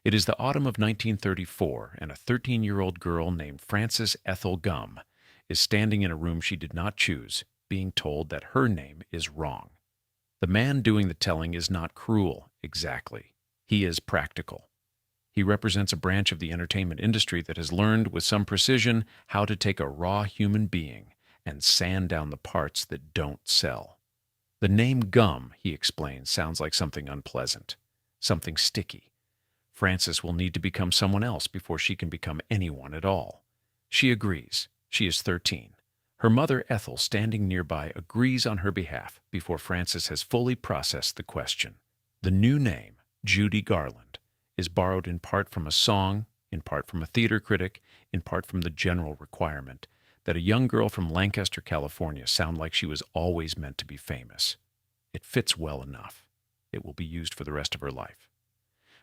It is the autumn of 1934, and a 13-year-old girl named Frances Ethel Gum is standing in a room she did not choose, being told that her name is wrong. The man doing the telling is not cruel, exactly. He is practical. He represents a branch of the entertainment industry that has learned with some precision how to take a raw human being and sand down the parts that don't sell. The name Gum, he explains, sounds like something unpleasant, something sticky. Frances will need to become someone else before she can become anyone at all. She agrees. She is 13. Her mother, Ethel, standing nearby, agrees on her behalf before Frances has fully processed the question. The new name, Judy Garland, is borrowed in part from a song, in part from a theater critic, in part from the general requirement that a young girl from Lancaster, California sound like she was always meant to be famous. It fits well enough. It will be used for the rest of her life.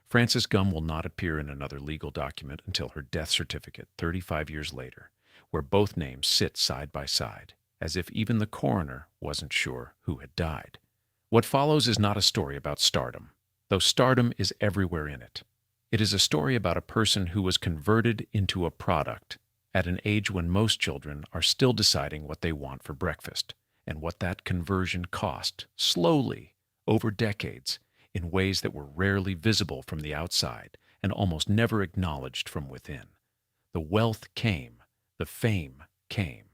Frances Gum will not appear in another legal document until her death certificate 35 years later, where both names sit side by side, as if even the coroner wasn't sure who had died. What follows is not a story about stardom, though stardom is everywhere in it. It is a story about a person who was converted into a product at an age when most children are still deciding what they want for breakfast, and what that conversion cost, slowly, over decades, in ways that were rarely visible from the outside and almost never acknowledged from within. The wealth came, the fame came.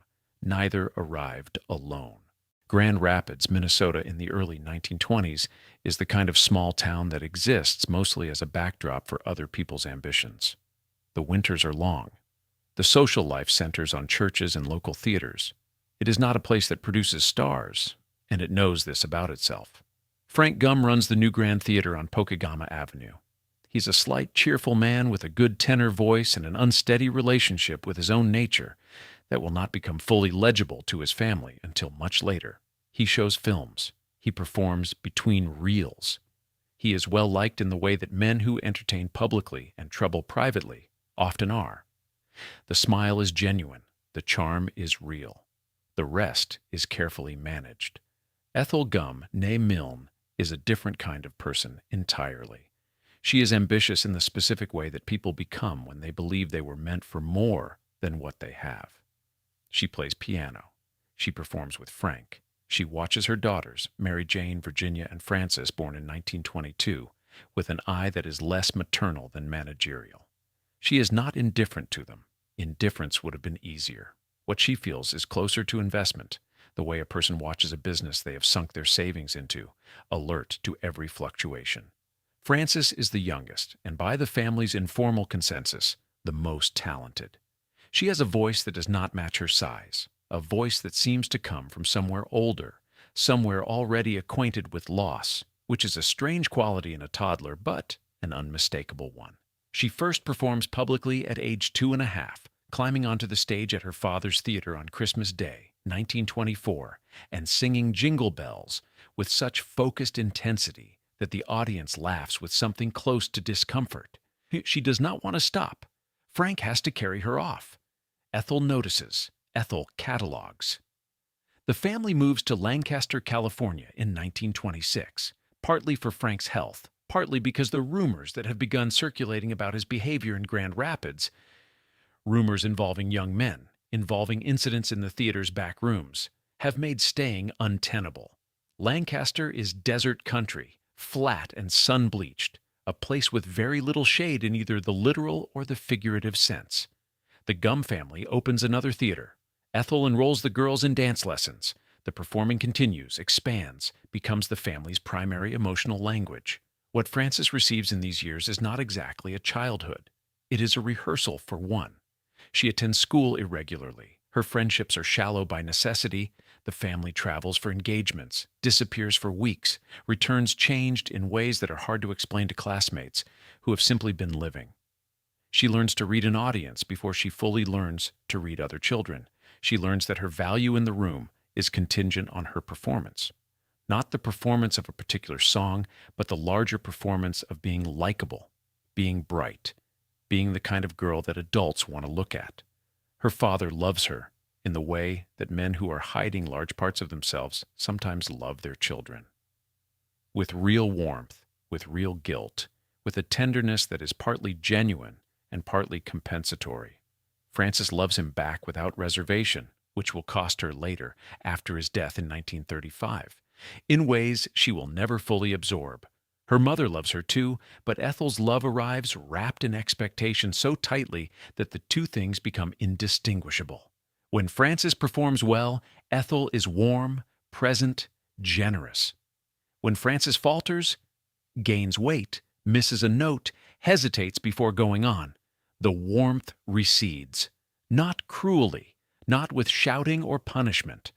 Neither arrived alone. Grand Rapids, Minnesota in the early 1920s is the kind of small town that exists mostly as a backdrop for other people's ambitions. The winters are long. The social life centers on churches and local theaters. It is not a place that produces stars, and it knows this about itself. Frank Gum runs the New Grand Theater on Pokegama Avenue. He's a slight, cheerful man with a good tenor voice and an unsteady relationship with his own nature that will not become fully legible to his family until much later. He shows films. He performs between reels. He is well liked in the way that men who entertain publicly and trouble privately often are. The smile is genuine. The charm is real. The rest is carefully managed. Ethel Gum, née Milne, is a different kind of person entirely. She is ambitious in the specific way that people become when they believe they were meant for more than what they have. She plays piano. She performs with Frank. She watches her daughters, Mary Jane, Virginia, and Frances, born in 1922, with an eye that is less maternal than managerial. She is not indifferent to them. Indifference would have been easier. What she feels is closer to investment, the way a person watches a business they have sunk their savings into, alert to every fluctuation. Frances is the youngest, and by the family's informal consensus, the most talented. She has a voice that does not match her size, a voice that seems to come from somewhere older, somewhere already acquainted with loss, which is a strange quality in a toddler, but an unmistakable one. She first performs publicly at age 2.5, climbing onto the stage at her father's theater on Christmas Day, 1924, and singing Jingle Bells with such focused intensity that the audience laughs with something close to discomfort. She does not want to stop. Frank has to carry her off. Ethel notices. Ethel catalogs. The family moves to Lancaster, California in 1926, partly for Frank's health, partly because the rumors that have begun circulating about his behavior in Grand Rapids, rumors involving young men, involving incidents in the theater's back rooms, have made staying untenable. Lancaster is desert country, flat and sun-bleached, a place with very little shade in either the literal or the figurative sense. The Gum family opens another theater. Ethel enrolls the girls in dance lessons. The performing continues, expands, becomes the family's primary emotional language. What Frances receives in these years is not exactly a childhood. It is a rehearsal for one. She attends school irregularly. Her friendships are shallow by necessity. The family travels for engagements, disappears for weeks, returns changed in ways that are hard to explain to classmates who have simply been living. She learns to read an audience before she fully learns to read other children. She learns that her value in the room is contingent on her performance. Not the performance of a particular song, but the larger performance of being likable, being bright, being the kind of girl that adults want to look at. Her father loves her in the way that men who are hiding large parts of themselves sometimes love their children. With real warmth, with real guilt, with a tenderness that is partly genuine and partly compensatory. Frances loves him back without reservation, which will cost her later, after his death in 1935, in ways she will never fully absorb. Her mother loves her too, but Ethel's love arrives wrapped in expectation so tightly that the two things become indistinguishable. When Frances performs well, Ethel is warm, present, generous. When Frances falters, gains weight, misses a note, hesitates before going on, the warmth recedes. Not cruelly, not with shouting or punishment,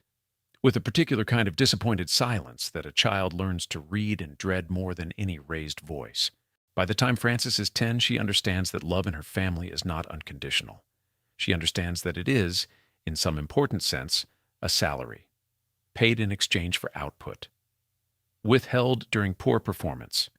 with a particular kind of disappointed silence that a child learns to read and dread more than any raised voice. By the time Frances is 10, she understands that love in her family is not unconditional. She understands that it is, in some important sense, a salary, paid in exchange for output, withheld during poor performance.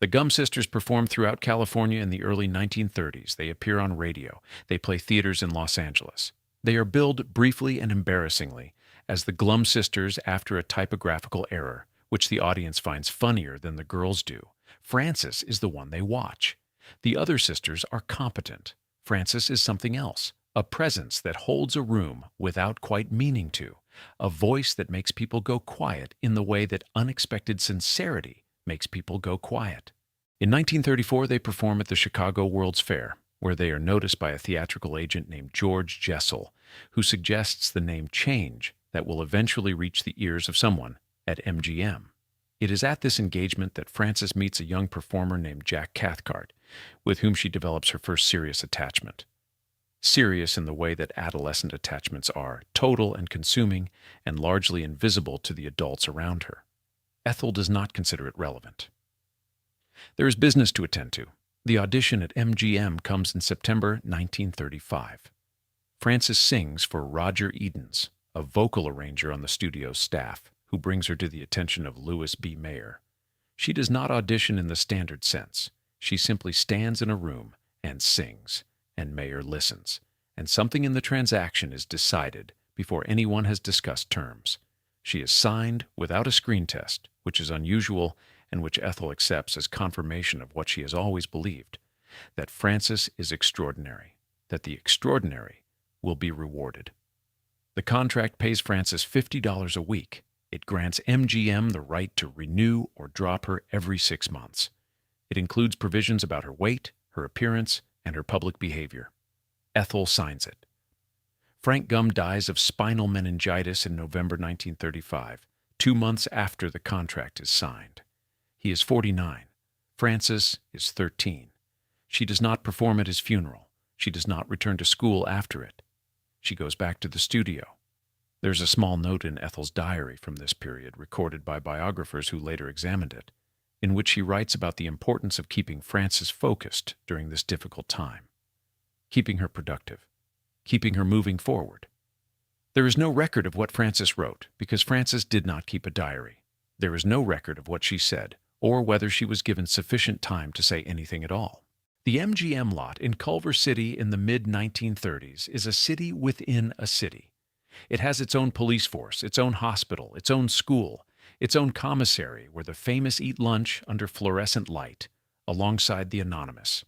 The Gum sisters perform throughout California in the early 1930s. They appear on radio. They play theaters in Los Angeles. They are billed briefly and embarrassingly as the Glum sisters after a typographical error, which the audience finds funnier than the girls do. Frances is the one they watch. The other sisters are competent. Frances is something else, a presence that holds a room without quite meaning to, a voice that makes people go quiet in the way that unexpected sincerity makes people go quiet. In 1934, they perform at the Chicago World's Fair, where they are noticed by a theatrical agent named George Jessel, who suggests the name change that will eventually reach the ears of someone at MGM. It is at this engagement that Frances meets a young performer named Jack Cathcart, with whom she develops her first serious attachment. Serious in the way that adolescent attachments are, total and consuming, and largely invisible to the adults around her. Ethel does not consider it relevant. There is business to attend to. The audition at MGM comes in September 1935. Frances sings for Roger Edens, a vocal arranger on the studio's staff, who brings her to the attention of Louis B. Mayer. She does not audition in the standard sense. She simply stands in a room and sings, and Mayer listens, and something in the transaction is decided before anyone has discussed terms. She is signed without a screen test, which is unusual and which Ethel accepts as confirmation of what she has always believed, that Frances is extraordinary, that the extraordinary will be rewarded. The contract pays Frances $50 a week. It grants MGM the right to renew or drop her every 6 months. It includes provisions about her weight, her appearance, and her public behavior. Ethel signs it. Frank Gum dies of spinal meningitis in November 1935, 2 months after the contract is signed. He is 49. Frances is 13. She does not perform at his funeral. She does not return to school after it. She goes back to the studio. There's a small note in Ethel's diary from this period, recorded by biographers who later examined it, in which she writes about the importance of keeping Frances focused during this difficult time, keeping her productive, keeping her moving forward. There is no record of what Frances wrote, because Frances did not keep a diary. There is no record of what she said, or whether she was given sufficient time to say anything at all. The MGM lot in Culver City in the mid-1930s is a city within a city. It has its own police force, its own hospital, its own school, its own commissary where the famous eat lunch under fluorescent light, alongside the anonymous.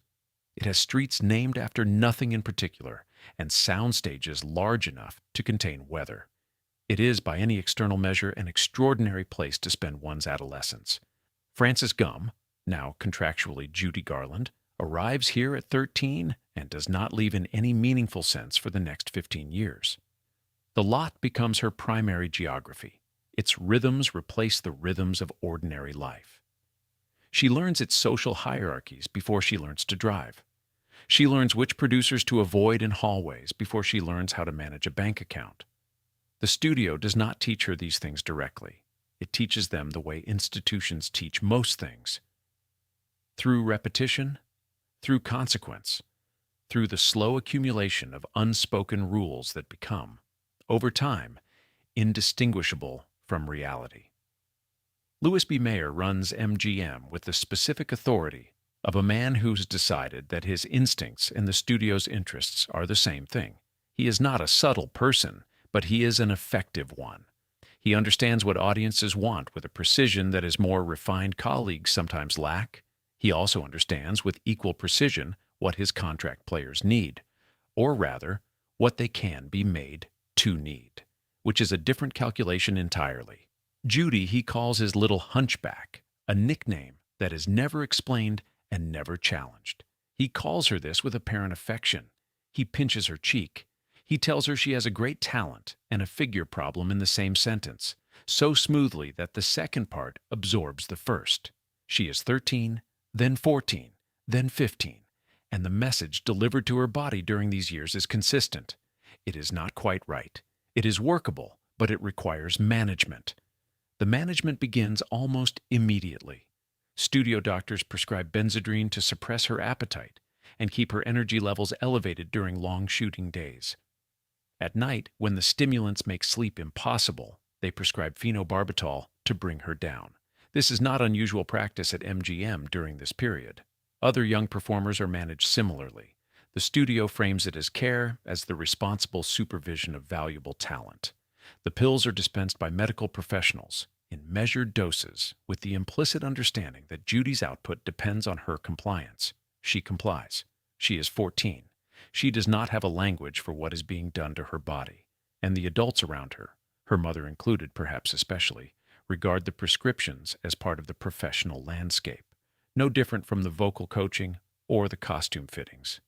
It has streets named after nothing in particular, and sound stages large enough to contain weather. It is, by any external measure, an extraordinary place to spend one's adolescence. Frances Gum, now contractually Judy Garland, arrives here at 13 and does not leave in any meaningful sense for the next 15 years. The lot becomes her primary geography. Its rhythms replace the rhythms of ordinary life. She learns its social hierarchies before she learns to drive. She learns which producers to avoid in hallways before she learns how to manage a bank account. The studio does not teach her these things directly. It teaches them the way institutions teach most things. Through repetition, through consequence, through the slow accumulation of unspoken rules that become, over time, indistinguishable from reality. Louis B. Mayer runs MGM with the specific authority of a man who's decided that his instincts and the studio's interests are the same thing. He is not a subtle person, but he is an effective one. He understands what audiences want with a precision that his more refined colleagues sometimes lack He also understands with equal precision what his contract players need, or rather, what they can be made to need, which is a different calculation entirely. Judy he calls his little hunchback, a nickname that is never explained and never challenged. He calls her this with apparent affection. He pinches her cheek. He tells her she has a great talent and a figure problem in the same sentence, so smoothly that the second part absorbs the first. She is 13, then 14, then 15, and the message delivered to her body during these years is consistent. It is not quite right. It is workable, but it requires management. The management begins almost immediately. Studio doctors prescribe Benzedrine to suppress her appetite and keep her energy levels elevated during long shooting days. At night, when the stimulants make sleep impossible, they prescribe phenobarbital to bring her down. This is not unusual practice at MGM during this period. Other young performers are managed similarly. The studio frames it as care, as the responsible supervision of valuable talent. The pills are dispensed by medical professionals in measured doses with the implicit understanding that Judy's output depends on her compliance. She complies. She is 14. She does not have a language for what is being done to her body, and the adults around her mother included perhaps especially, regard the prescriptions as part of the professional landscape, no different from the vocal coaching or the costume fittings.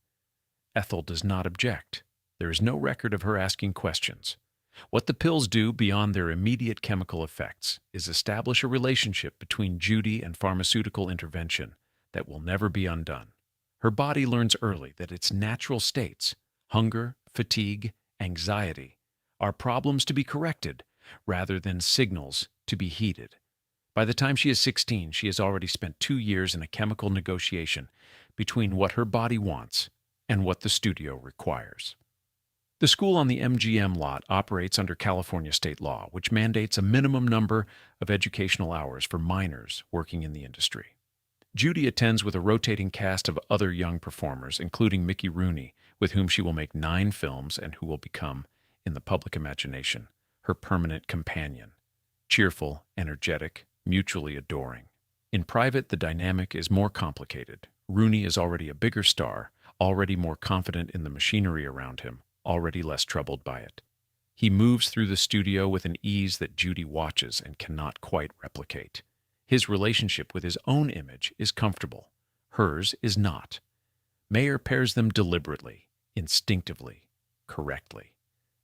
Ethel does not object. There is no record of her asking questions. What the pills do beyond their immediate chemical effects is establish a relationship between Judy and pharmaceutical intervention that will never be undone. Her body learns early that its natural states, hunger, fatigue, anxiety, are problems to be corrected rather than signals to be heeded. By the time she is 16, she has already spent 2 years in a chemical negotiation between what her body wants and what the studio requires. The school on the MGM lot operates under California state law, which mandates a minimum number of educational hours for minors working in the industry. Judy attends with a rotating cast of other young performers, including Mickey Rooney, with whom she will make 9 films and who will become, in the public imagination, her permanent companion. Cheerful, energetic, mutually adoring. In private, the dynamic is more complicated. Rooney is already a bigger star, already more confident in the machinery around him, already less troubled by it. He moves through the studio with an ease that Judy watches and cannot quite replicate. His relationship with his own image is comfortable. Hers is not. Mayer pairs them deliberately, instinctively, correctly.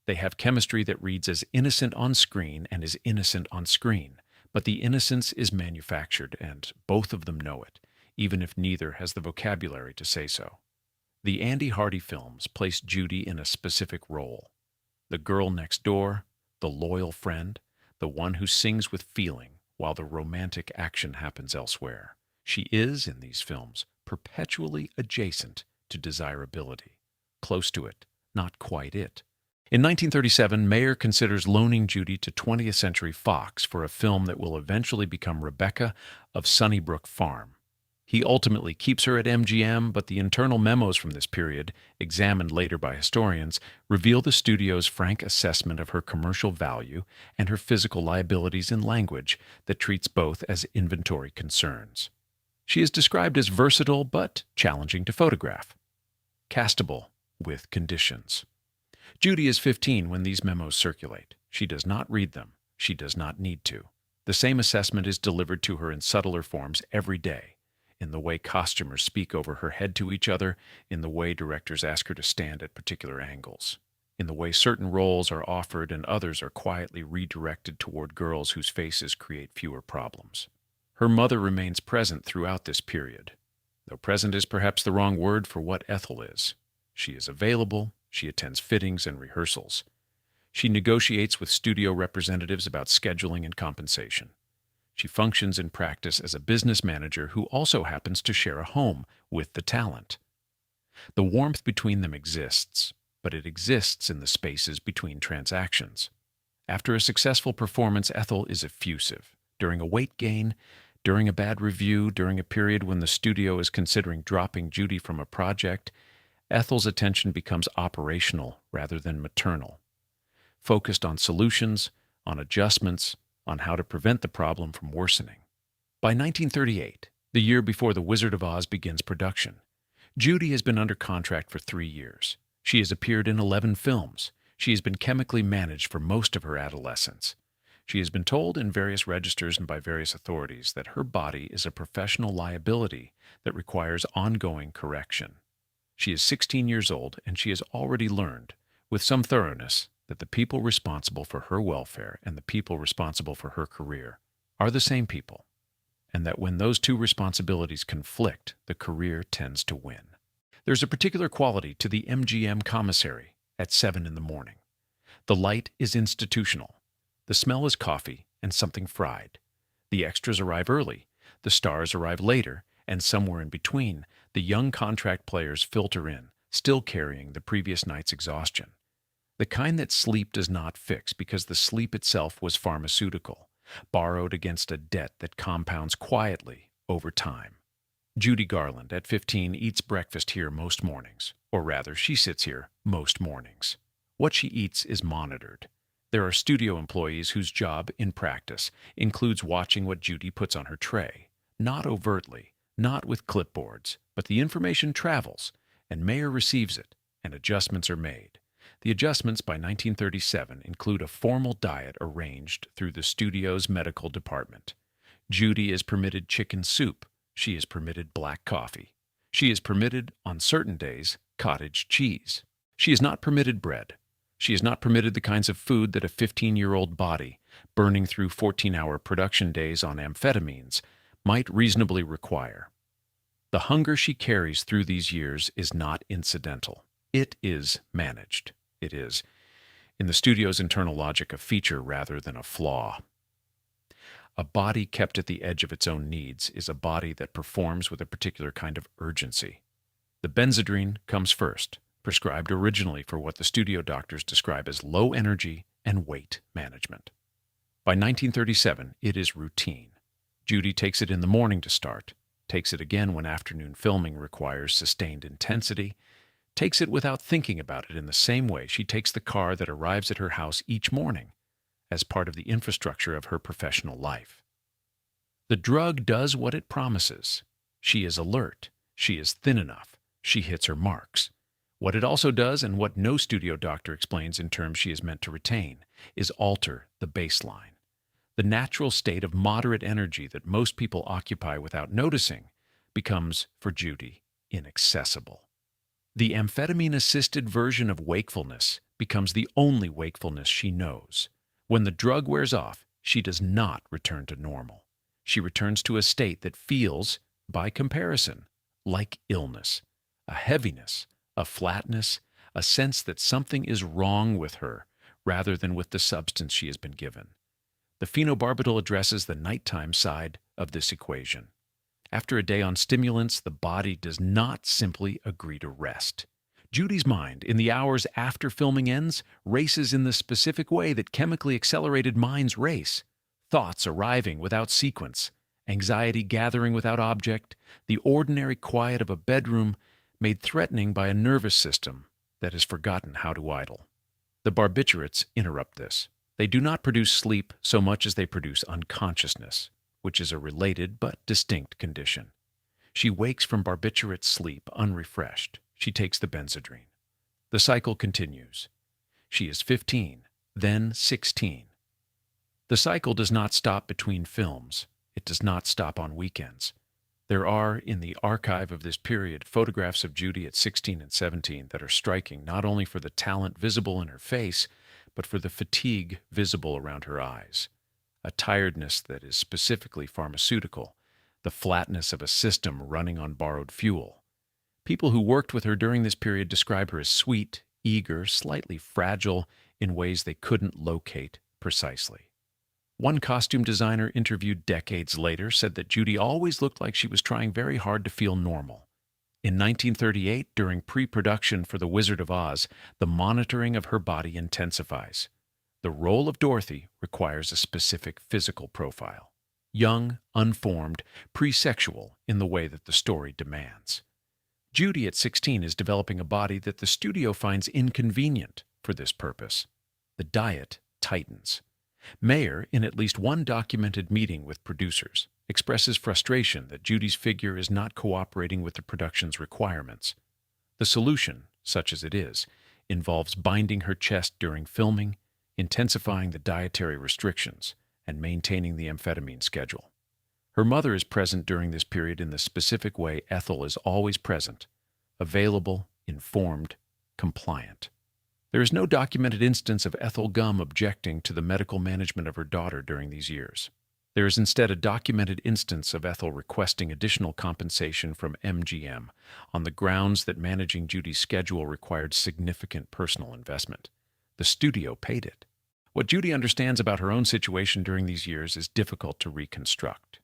They have chemistry that reads as innocent on screen and is innocent on screen, but the innocence is manufactured, and both of them know it, even if neither has the vocabulary to say so. The Andy Hardy films place Judy in a specific role. The girl next door, the loyal friend, the one who sings with feeling while the romantic action happens elsewhere. She is, in these films, perpetually adjacent to desirability, close to it, not quite it. In 1937, Mayer considers loaning Judy to 20th Century Fox for a film that will eventually become Rebecca of Sunnybrook Farm. He ultimately keeps her at MGM, but the internal memos from this period, examined later by historians, reveal the studio's frank assessment of her commercial value and her physical liabilities in language that treats both as inventory concerns. She is described as versatile but challenging to photograph, castable with conditions. Judy is 15 when these memos circulate. She does not read them. She does not need to. The same assessment is delivered to her in subtler forms every day, in the way costumers speak over her head to each other, in the way directors ask her to stand at particular angles, in the way certain roles are offered and others are quietly redirected toward girls whose faces create fewer problems. Her mother remains present throughout this period, though present is perhaps the wrong word for what Ethel is. She is available, she attends fittings and rehearsals. She negotiates with studio representatives about scheduling and compensation. She functions in practice as a business manager who also happens to share a home with the talent. The warmth between them exists, but it exists in the spaces between transactions. After a successful performance, Ethel is effusive. During a weight gain, during a bad review, during a period when the studio is considering dropping Judy from a project, Ethel's attention becomes operational rather than maternal, focused on solutions, on adjustments, on how to prevent the problem from worsening. By 1938, the year before The Wizard of Oz begins production. Judy has been under contract for 3 years. She has appeared in 11 films. She has been chemically managed for most of her adolescence. She has been told in various registers and by various authorities that her body is a professional liability that requires ongoing correction. She is 16 years old, and she has already learned, with some thoroughness, that the people responsible for her welfare and the people responsible for her career are the same people, and that when those two responsibilities conflict, the career tends to win. There's a particular quality to the MGM commissary at 7 in the morning. The light is institutional. The smell is coffee and something fried. The extras arrive early, the stars arrive later, and somewhere in between, the young contract players filter in, still carrying the previous night's exhaustion. The kind that sleep does not fix because the sleep itself was pharmaceutical, borrowed against a debt that compounds quietly over time. Judy Garland, at 15, eats breakfast here most mornings, or rather, she sits here most mornings. What she eats is monitored. There are studio employees whose job, in practice, includes watching what Judy puts on her tray. Not overtly, not with clipboards, but the information travels, and Mayer receives it, and adjustments are made. The adjustments by 1937 include a formal diet arranged through the studio's medical department. Judy is permitted chicken soup. She is permitted black coffee. She is permitted, on certain days, cottage cheese. She is not permitted bread. She is not permitted the kinds of food that a 15-year-old body, burning through 14-hour production days on amphetamines, might reasonably require. The hunger she carries through these years is not incidental. It is managed. It is, in the studio's internal logic, a feature rather than a flaw. A body kept at the edge of its own needs is a body that performs with a particular kind of urgency. The Benzedrine comes first, prescribed originally for what the studio doctors describe as low energy and weight management. By 1937, it is routine. Judy takes it in the morning to start, takes it again when afternoon filming requires sustained intensity, takes it without thinking about it in the same way she takes the car that arrives at her house each morning, as part of the infrastructure of her professional life. The drug does what it promises. She is alert. She is thin enough. She hits her marks. What it also does, and what no studio doctor explains in terms she is meant to retain, is alter the baseline. The natural state of moderate energy that most people occupy without noticing becomes, for Judy, inaccessible. The amphetamine-assisted version of wakefulness becomes the only wakefulness she knows. When the drug wears off, she does not return to normal. She returns to a state that feels, by comparison, like illness, a heaviness, a flatness, a sense that something is wrong with her rather than with the substance she has been given. The phenobarbital addresses the nighttime side of this equation. After a day on stimulants, the body does not simply agree to rest. Judy's mind, in the hours after filming ends, races in the specific way that chemically accelerated minds race. Thoughts arriving without sequence, anxiety gathering without object, the ordinary quiet of a bedroom made threatening by a nervous system that has forgotten how to idle. The barbiturates interrupt this. They do not produce sleep so much as they produce unconsciousness, which is a related but distinct condition. She wakes from barbiturate sleep unrefreshed. She takes the Benzedrine. The cycle continues. She is 15, then 16. The cycle does not stop between films. It does not stop on weekends. There are, in the archive of this period, photographs of Judy at 16 and 17 that are striking not only for the talent visible in her face, but for the fatigue visible around her eyes. A tiredness that is specifically pharmaceutical, the flatness of a system running on borrowed fuel. People who worked with her during this period describe her as sweet, eager, slightly fragile in ways they couldn't locate precisely. One costume designer interviewed decades later said that Judy always looked like she was trying very hard to feel normal. In 1938, during pre-production for The Wizard of Oz, the monitoring of her body intensifies. The role of Dorothy requires a specific physical profile. Young, unformed, pre-sexual in the way that the story demands. Judy at 16 is developing a body that the studio finds inconvenient for this purpose. The diet tightens. Mayer, in at least one documented meeting with producers, expresses frustration that Judy's figure is not cooperating with the production's requirements. The solution, such as it is, involves binding her chest during filming, intensifying the dietary restrictions, and maintaining the amphetamine schedule. Her mother is present during this period in the specific way Ethel is always present: available, informed, compliant. There is no documented instance of Ethel Gum objecting to the medical management of her daughter during these years. There is instead a documented instance of Ethel requesting additional compensation from MGM on the grounds that managing Judy's schedule required significant personal investment. The studio paid it. What Judy understands about her own situation during these years is difficult to reconstruct.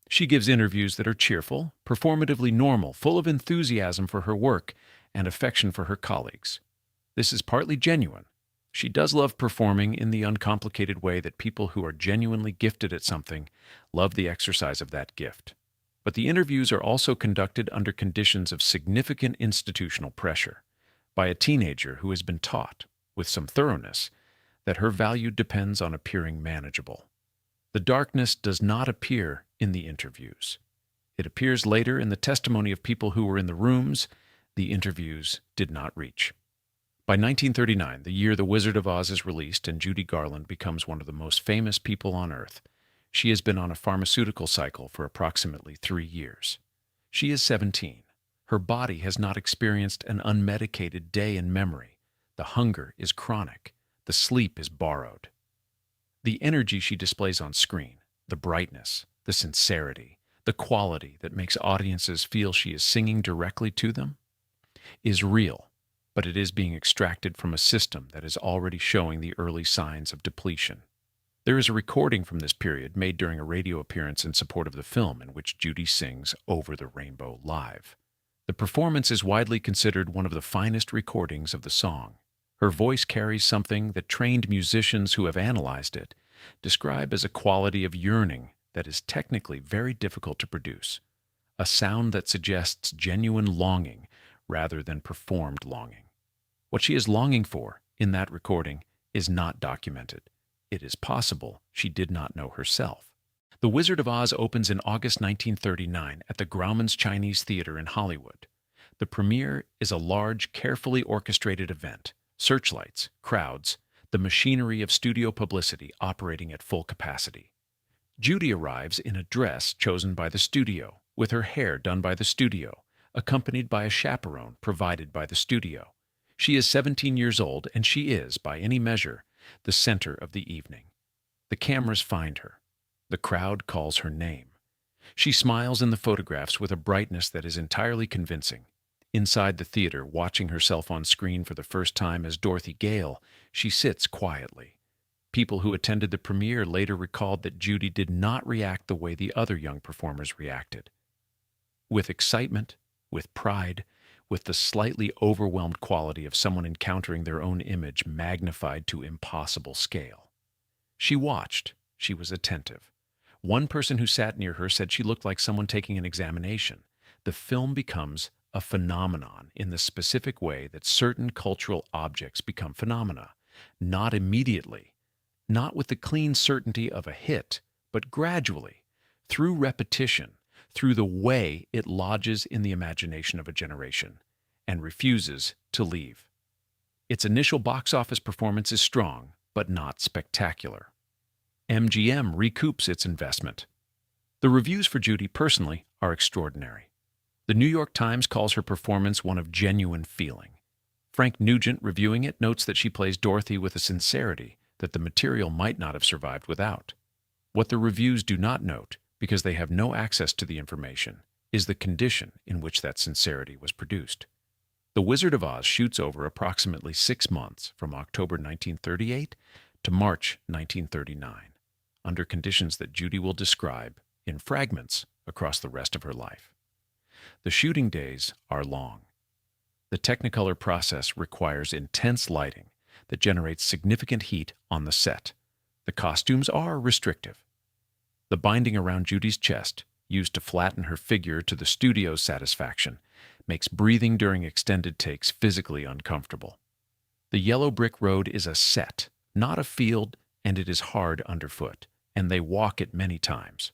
She gives interviews that are cheerful, performatively normal, full of enthusiasm for her work and affection for her colleagues. This is partly genuine. She does love performing in the uncomplicated way that people who are genuinely gifted at something love the exercise of that gift. But the interviews are also conducted under conditions of significant institutional pressure by a teenager who has been taught, with some thoroughness, that her value depends on appearing manageable. The darkness does not appear in the interviews. It appears later in the testimony of people who were in the rooms the interviews did not reach. By 1939, the year The Wizard of Oz is released and Judy Garland becomes one of the most famous people on Earth, she has been on a pharmaceutical cycle for approximately 3 years. She is 17. Her body has not experienced an unmedicated day in memory. The hunger is chronic. The sleep is borrowed. The energy she displays on screen, the brightness, the sincerity, the quality that makes audiences feel she is singing directly to them, is real, but it is being extracted from a system that is already showing the early signs of depletion. There is a recording from this period made during a radio appearance in support of the film in which Judy sings "Over the Rainbow" live. The performance is widely considered one of the finest recordings of the song. Her voice carries something that trained musicians who have analyzed it describe as a quality of yearning that is technically very difficult to produce, a sound that suggests genuine longing rather than performed longing. What she is longing for in that recording is not documented. It is possible she did not know herself. The Wizard of Oz opens in August 1939 at the Grauman's Chinese Theater in Hollywood. The premiere is a large, carefully orchestrated event. Searchlights, crowds, the machinery of studio publicity operating at full capacity. Judy arrives in a dress chosen by the studio, with her hair done by the studio, accompanied by a chaperone provided by the studio. She is 17 years old, and she is, by any measure, the center of the evening. The cameras find her. The crowd calls her name. She smiles in the photographs with a brightness that is entirely convincing. Inside the theater, watching herself on screen for the first time as Dorothy Gale, she sits quietly. People who attended the premiere later recalled that Judy did not react the way the other young performers reacted. With excitement, with pride, with the slightly overwhelmed quality of someone encountering their own image magnified to impossible scale. She watched. She was attentive. One person who sat near her said she looked like someone taking an examination. The film becomes a phenomenon in the specific way that certain cultural objects become phenomena, not immediately, not with the clean certainty of a hit, but gradually, through repetition, through the way it lodges in the imagination of a generation and refuses to leave. Its initial box office performance is strong, but not spectacular. MGM recoups its investment. The reviews for Judy personally are extraordinary. The New York Times calls her performance one of genuine feeling. Frank Nugent, reviewing it, notes that she plays Dorothy with a sincerity that the material might not have survived without. What the reviews do not note, because they have no access to the information, is the condition in which that sincerity was produced. The Wizard of Oz shoots over approximately 6 months, from October 1938 to March 1939, under conditions that Judy will describe in fragments across the rest of her life. The shooting days are long. The Technicolor process requires intense lighting that generates significant heat on the set. The costumes are restrictive. The binding around Judy's chest, used to flatten her figure to the studio's satisfaction, makes breathing during extended takes physically uncomfortable. The yellow brick road is a set, not a field, and it is hard underfoot, and they walk it many times.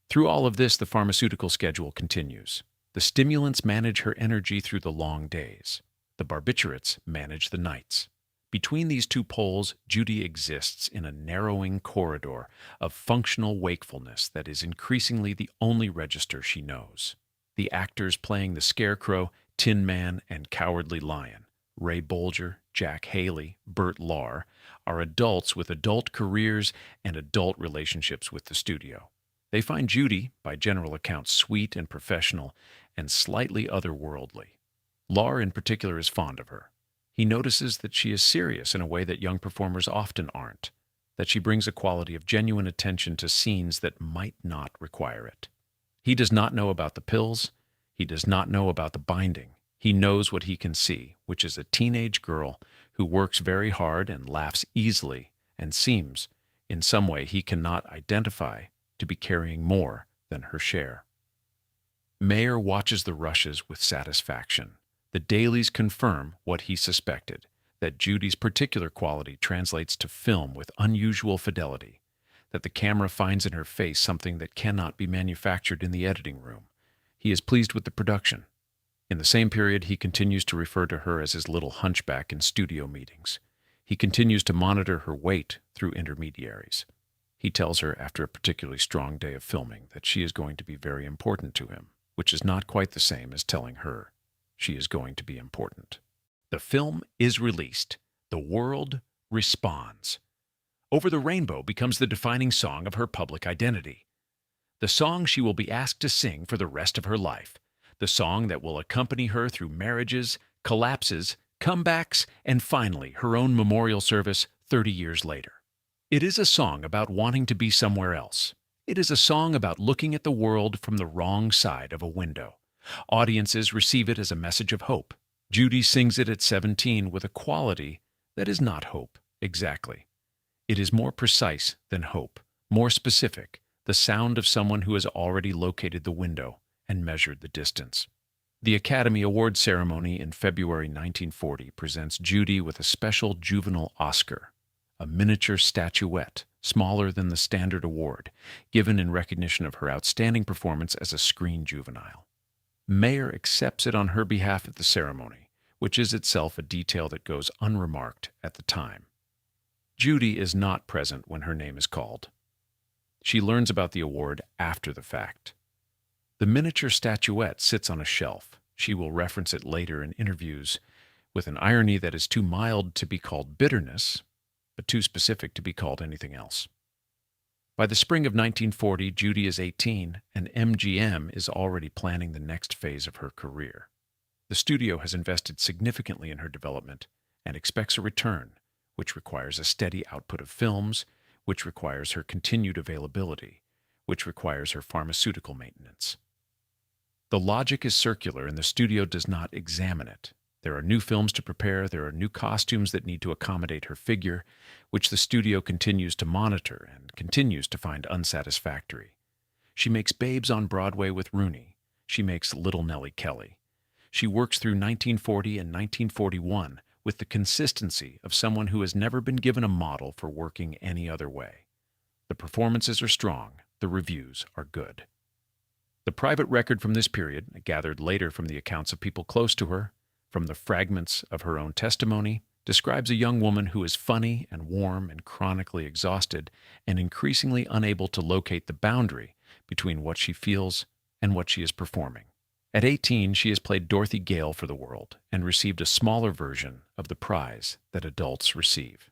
Through all of this, the pharmaceutical schedule continues. The stimulants manage her energy through the long days. The barbiturates manage the nights. Between these two poles, Judy exists in a narrowing corridor of functional wakefulness that is increasingly the only register she knows. The actors playing the Scarecrow, Tin Man, and Cowardly Lion, Ray Bolger, Jack Haley, Burt Lahr, are adults with adult careers and adult relationships with the studio. They find Judy, by general accounts, sweet and professional and slightly otherworldly. Lahr, in particular, is fond of her. He notices that she is serious in a way that young performers often aren't, that she brings a quality of genuine attention to scenes that might not require it. He does not know about the pills. He does not know about the binding. He knows what he can see, which is a teenage girl who works very hard and laughs easily and seems, in some way he cannot identify, to be carrying more than her share. Mayer watches the rushes with satisfaction. The dailies confirm what he suspected, that Judy's particular quality translates to film with unusual fidelity, that the camera finds in her face something that cannot be manufactured in the editing room. He is pleased with the production. In the same period, he continues to refer to her as his little hunchback in studio meetings. He continues to monitor her weight through intermediaries. He tells her after a particularly strong day of filming that she is going to be very important to him, which is not quite the same as telling her she is going to be important. The film is released. The world responds. Over the Rainbow becomes the defining song of her public identity. The song she will be asked to sing for the rest of her life. The song that will accompany her through marriages, collapses, comebacks, and finally her own memorial service 30 years later. It is a song about wanting to be somewhere else. It is a song about looking at the world from the wrong side of a window. Audiences receive it as a message of hope. Judy sings it at 17 with a quality that is not hope, exactly. It is more precise than hope, more specific, the sound of someone who has already located the window and measured the distance. The Academy Awards ceremony in February 1940 presents Judy with a special juvenile Oscar, a miniature statuette, smaller than the standard award, given in recognition of her outstanding performance as a screen juvenile. Mayer accepts it on her behalf at the ceremony, which is itself a detail that goes unremarked at the time. Judy is not present when her name is called. She learns about the award after the fact. The miniature statuette sits on a shelf. She will reference it later in interviews with an irony that is too mild to be called bitterness, but too specific to be called anything else. By the spring of 1940, Judy is 18, and MGM is already planning the next phase of her career. The studio has invested significantly in her development and expects a return, which requires a steady output of films, which requires her continued availability, which requires her pharmaceutical maintenance. The logic is circular, and the studio does not examine it. There are new films to prepare, there are new costumes that need to accommodate her figure, which the studio continues to monitor and continues to find unsatisfactory. She makes Babes on Broadway with Rooney. She makes Little Nellie Kelly. She works through 1940 and 1941 with the consistency of someone who has never been given a model for working any other way. The performances are strong, the reviews are good. The private record from this period, gathered later from the accounts of people close to her, from the fragments of her own testimony, describes a young woman who is funny and warm and chronically exhausted and increasingly unable to locate the boundary between what she feels and what she is performing. At 18, she has played Dorothy Gale for the world and received a smaller version of the prize that adults receive.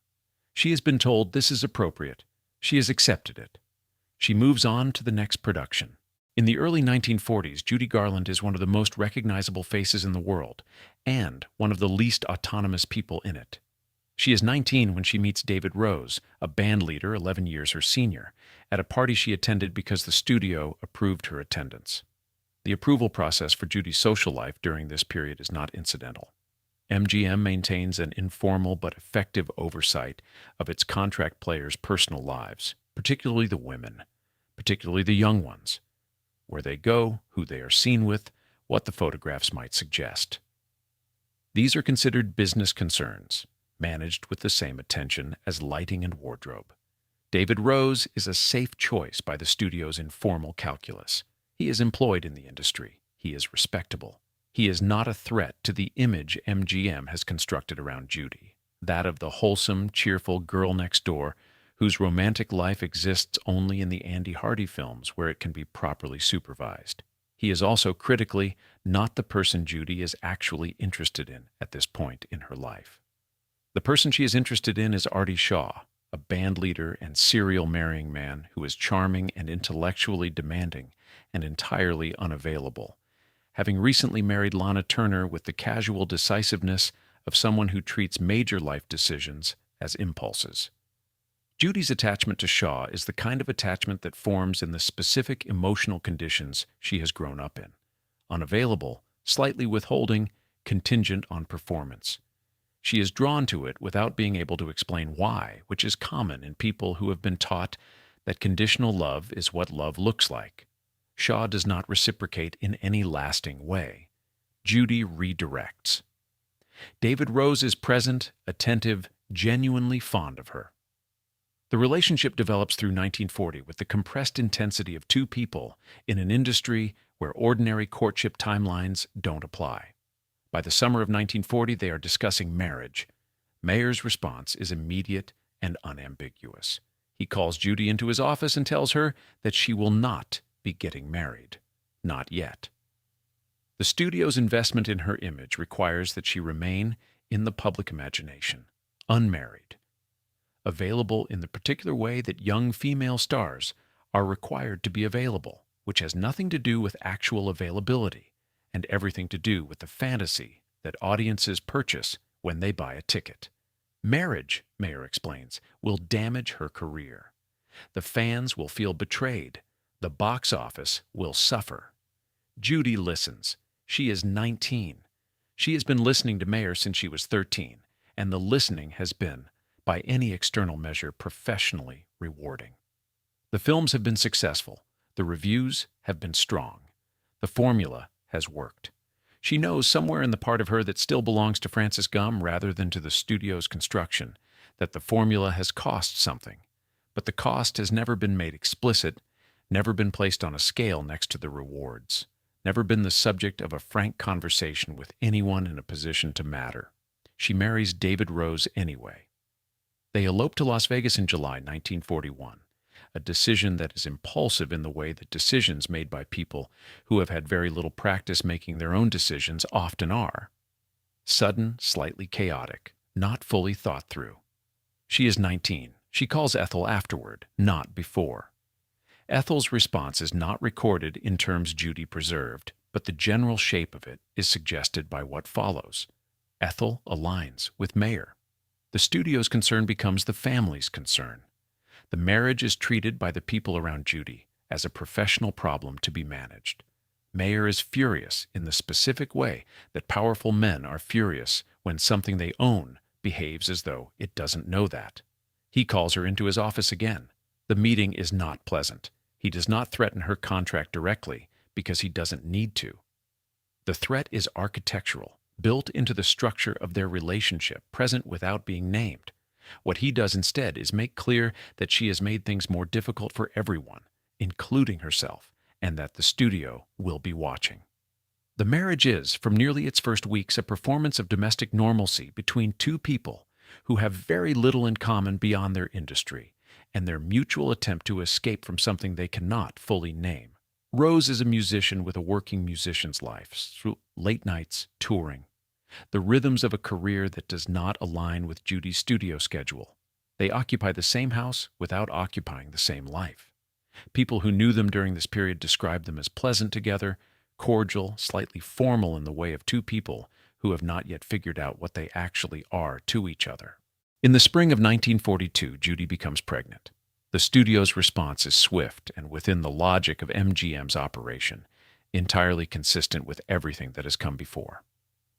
She has been told this is appropriate. She has accepted it. She moves on to the next production. In the early 1940s, Judy Garland is one of the most recognizable faces in the world, and one of the least autonomous people in it. She is 19 when she meets David Rose, a band leader 11 years her senior, at a party she attended because the studio approved her attendance. The approval process for Judy's social life during this period is not incidental. MGM maintains an informal but effective oversight of its contract players' personal lives, particularly the women, particularly the young ones, where they go, who they are seen with, what the photographs might suggest. These are considered business concerns, managed with the same attention as lighting and wardrobe. David Rose is a safe choice by the studio's informal calculus. He is employed in the industry. He is respectable. He is not a threat to the image MGM has constructed around Judy, that of the wholesome, cheerful girl next door whose romantic life exists only in the Andy Hardy films where it can be properly supervised. He is also critically not the person Judy is actually interested in at this point in her life. The person she is interested in is Artie Shaw, a band leader and serial marrying man who is charming and intellectually demanding and entirely unavailable, having recently married Lana Turner with the casual decisiveness of someone who treats major life decisions as impulses. Judy's attachment to Shaw is the kind of attachment that forms in the specific emotional conditions she has grown up in. Unavailable, slightly withholding, contingent on performance. She is drawn to it without being able to explain why, which is common in people who have been taught that conditional love is what love looks like. Shaw does not reciprocate in any lasting way. Judy redirects. David Rose is present, attentive, genuinely fond of her. The relationship develops through 1940 with the compressed intensity of two people in an industry where ordinary courtship timelines don't apply. By the summer of 1940, they are discussing marriage. Mayer's response is immediate and unambiguous. He calls Judy into his office and tells her that she will not be getting married. Not yet. The studio's investment in her image requires that she remain in the public imagination, unmarried, available in the particular way that young female stars are required to be available, which has nothing to do with actual availability and everything to do with the fantasy that audiences purchase when they buy a ticket. Marriage, Mayer explains, will damage her career. The fans will feel betrayed. The box office will suffer. Judy listens. She is 19. She has been listening to Mayer since she was 13, and the listening has been, by any external measure, professionally rewarding. The films have been successful. The reviews have been strong. The formula has worked. She knows somewhere in the part of her that still belongs to Frances Gumm rather than to the studio's construction that the formula has cost something, but the cost has never been made explicit, never been placed on a scale next to the rewards, never been the subject of a frank conversation with anyone in a position to matter. She marries David Rose anyway. They elope to Las Vegas in July 1941, a decision that is impulsive in the way that decisions made by people who have had very little practice making their own decisions often are. Sudden, slightly chaotic, not fully thought through. She is 19. She calls Ethel afterward, not before. Ethel's response is not recorded in terms Judy preserved, but the general shape of it is suggested by what follows. Ethel aligns with Mayer. The studio's concern becomes the family's concern. The marriage is treated by the people around Judy as a professional problem to be managed. Mayer is furious in the specific way that powerful men are furious when something they own behaves as though it doesn't know that. He calls her into his office again. The meeting is not pleasant. He does not threaten her contract directly because he doesn't need to. The threat is architectural, built into the structure of their relationship, present without being named. What he does instead is make clear that she has made things more difficult for everyone, including herself, and that the studio will be watching. The marriage is, from nearly its first weeks, a performance of domestic normalcy between two people who have very little in common beyond their industry and their mutual attempt to escape from something they cannot fully name. Rose is a musician with a working musician's life, through late nights, touring, the rhythms of a career that does not align with Judy's studio schedule. They occupy the same house without occupying the same life. People who knew them during this period described them as pleasant together, cordial, slightly formal in the way of two people who have not yet figured out what they actually are to each other. In the spring of 1942, Judy becomes pregnant. The studio's response is swift and within the logic of MGM's operation, entirely consistent with everything that has come before.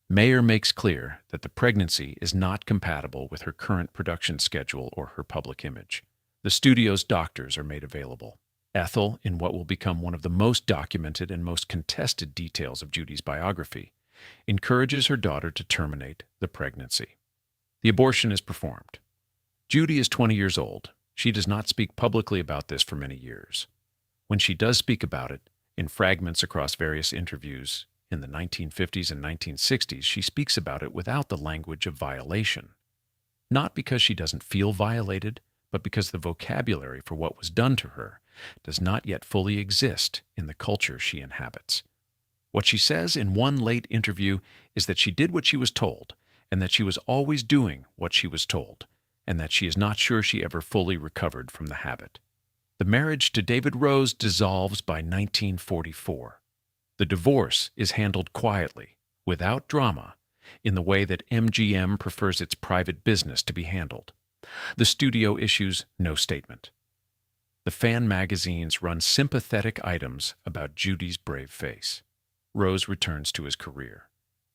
Mayer makes clear that the pregnancy is not compatible with her current production schedule or her public image. The studio's doctors are made available. Ethel, in what will become one of the most documented and most contested details of Judy's biography, encourages her daughter to terminate the pregnancy. The abortion is performed. Judy is 20 years old. She does not speak publicly about this for many years. When she does speak about it, in fragments across various interviews in the 1950s and 1960s, she speaks about it without the language of violation. Not because she doesn't feel violated, but because the vocabulary for what was done to her does not yet fully exist in the culture she inhabits. What she says in one late interview is that she did what she was told, and that she was always doing what she was told, and that she is not sure she ever fully recovered from the habit. The marriage to David Rose dissolves by 1944. The divorce is handled quietly, without drama, in the way that MGM prefers its private business to be handled. The studio issues no statement. The fan magazines run sympathetic items about Judy's brave face. Rose returns to his career.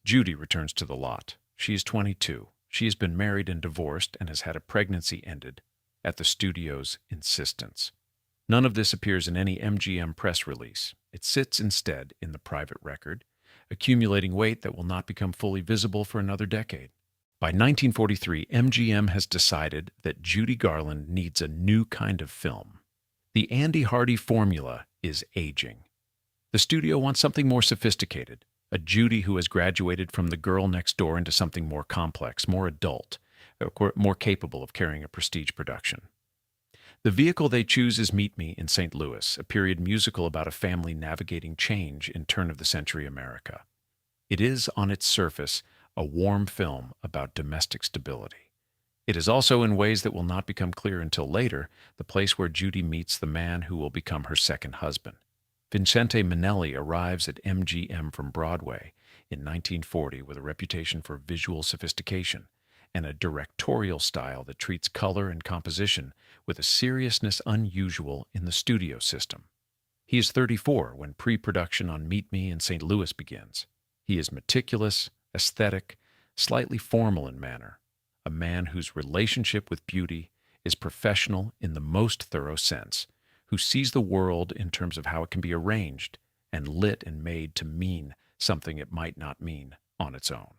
Judy returns to the lot. She is 22. She has been married and divorced and has had a pregnancy ended at the studio's insistence. None of this appears in any MGM press release. It sits instead in the private record, accumulating weight that will not become fully visible for another decade. By 1943, MGM has decided that Judy Garland needs a new kind of film. The Andy Hardy formula is aging. The studio wants something more sophisticated, a Judy who has graduated from the girl next door into something more complex, more adult, more capable of carrying a prestige production. The vehicle they choose is Meet Me in St. Louis, a period musical about a family navigating change in turn-of-the-century America. It is, on its surface, a warm film about domestic stability. It is also, in ways that will not become clear until later, the place where Judy meets the man who will become her second husband. Vincente Minnelli arrives at MGM from Broadway in 1940 with a reputation for visual sophistication and a directorial style that treats color and composition with a seriousness unusual in the studio system. He is 34 when pre-production on Meet Me in St. Louis begins. He is meticulous, aesthetic, slightly formal in manner, a man whose relationship with beauty is professional in the most thorough sense, who sees the world in terms of how it can be arranged and lit and made to mean something it might not mean on its own.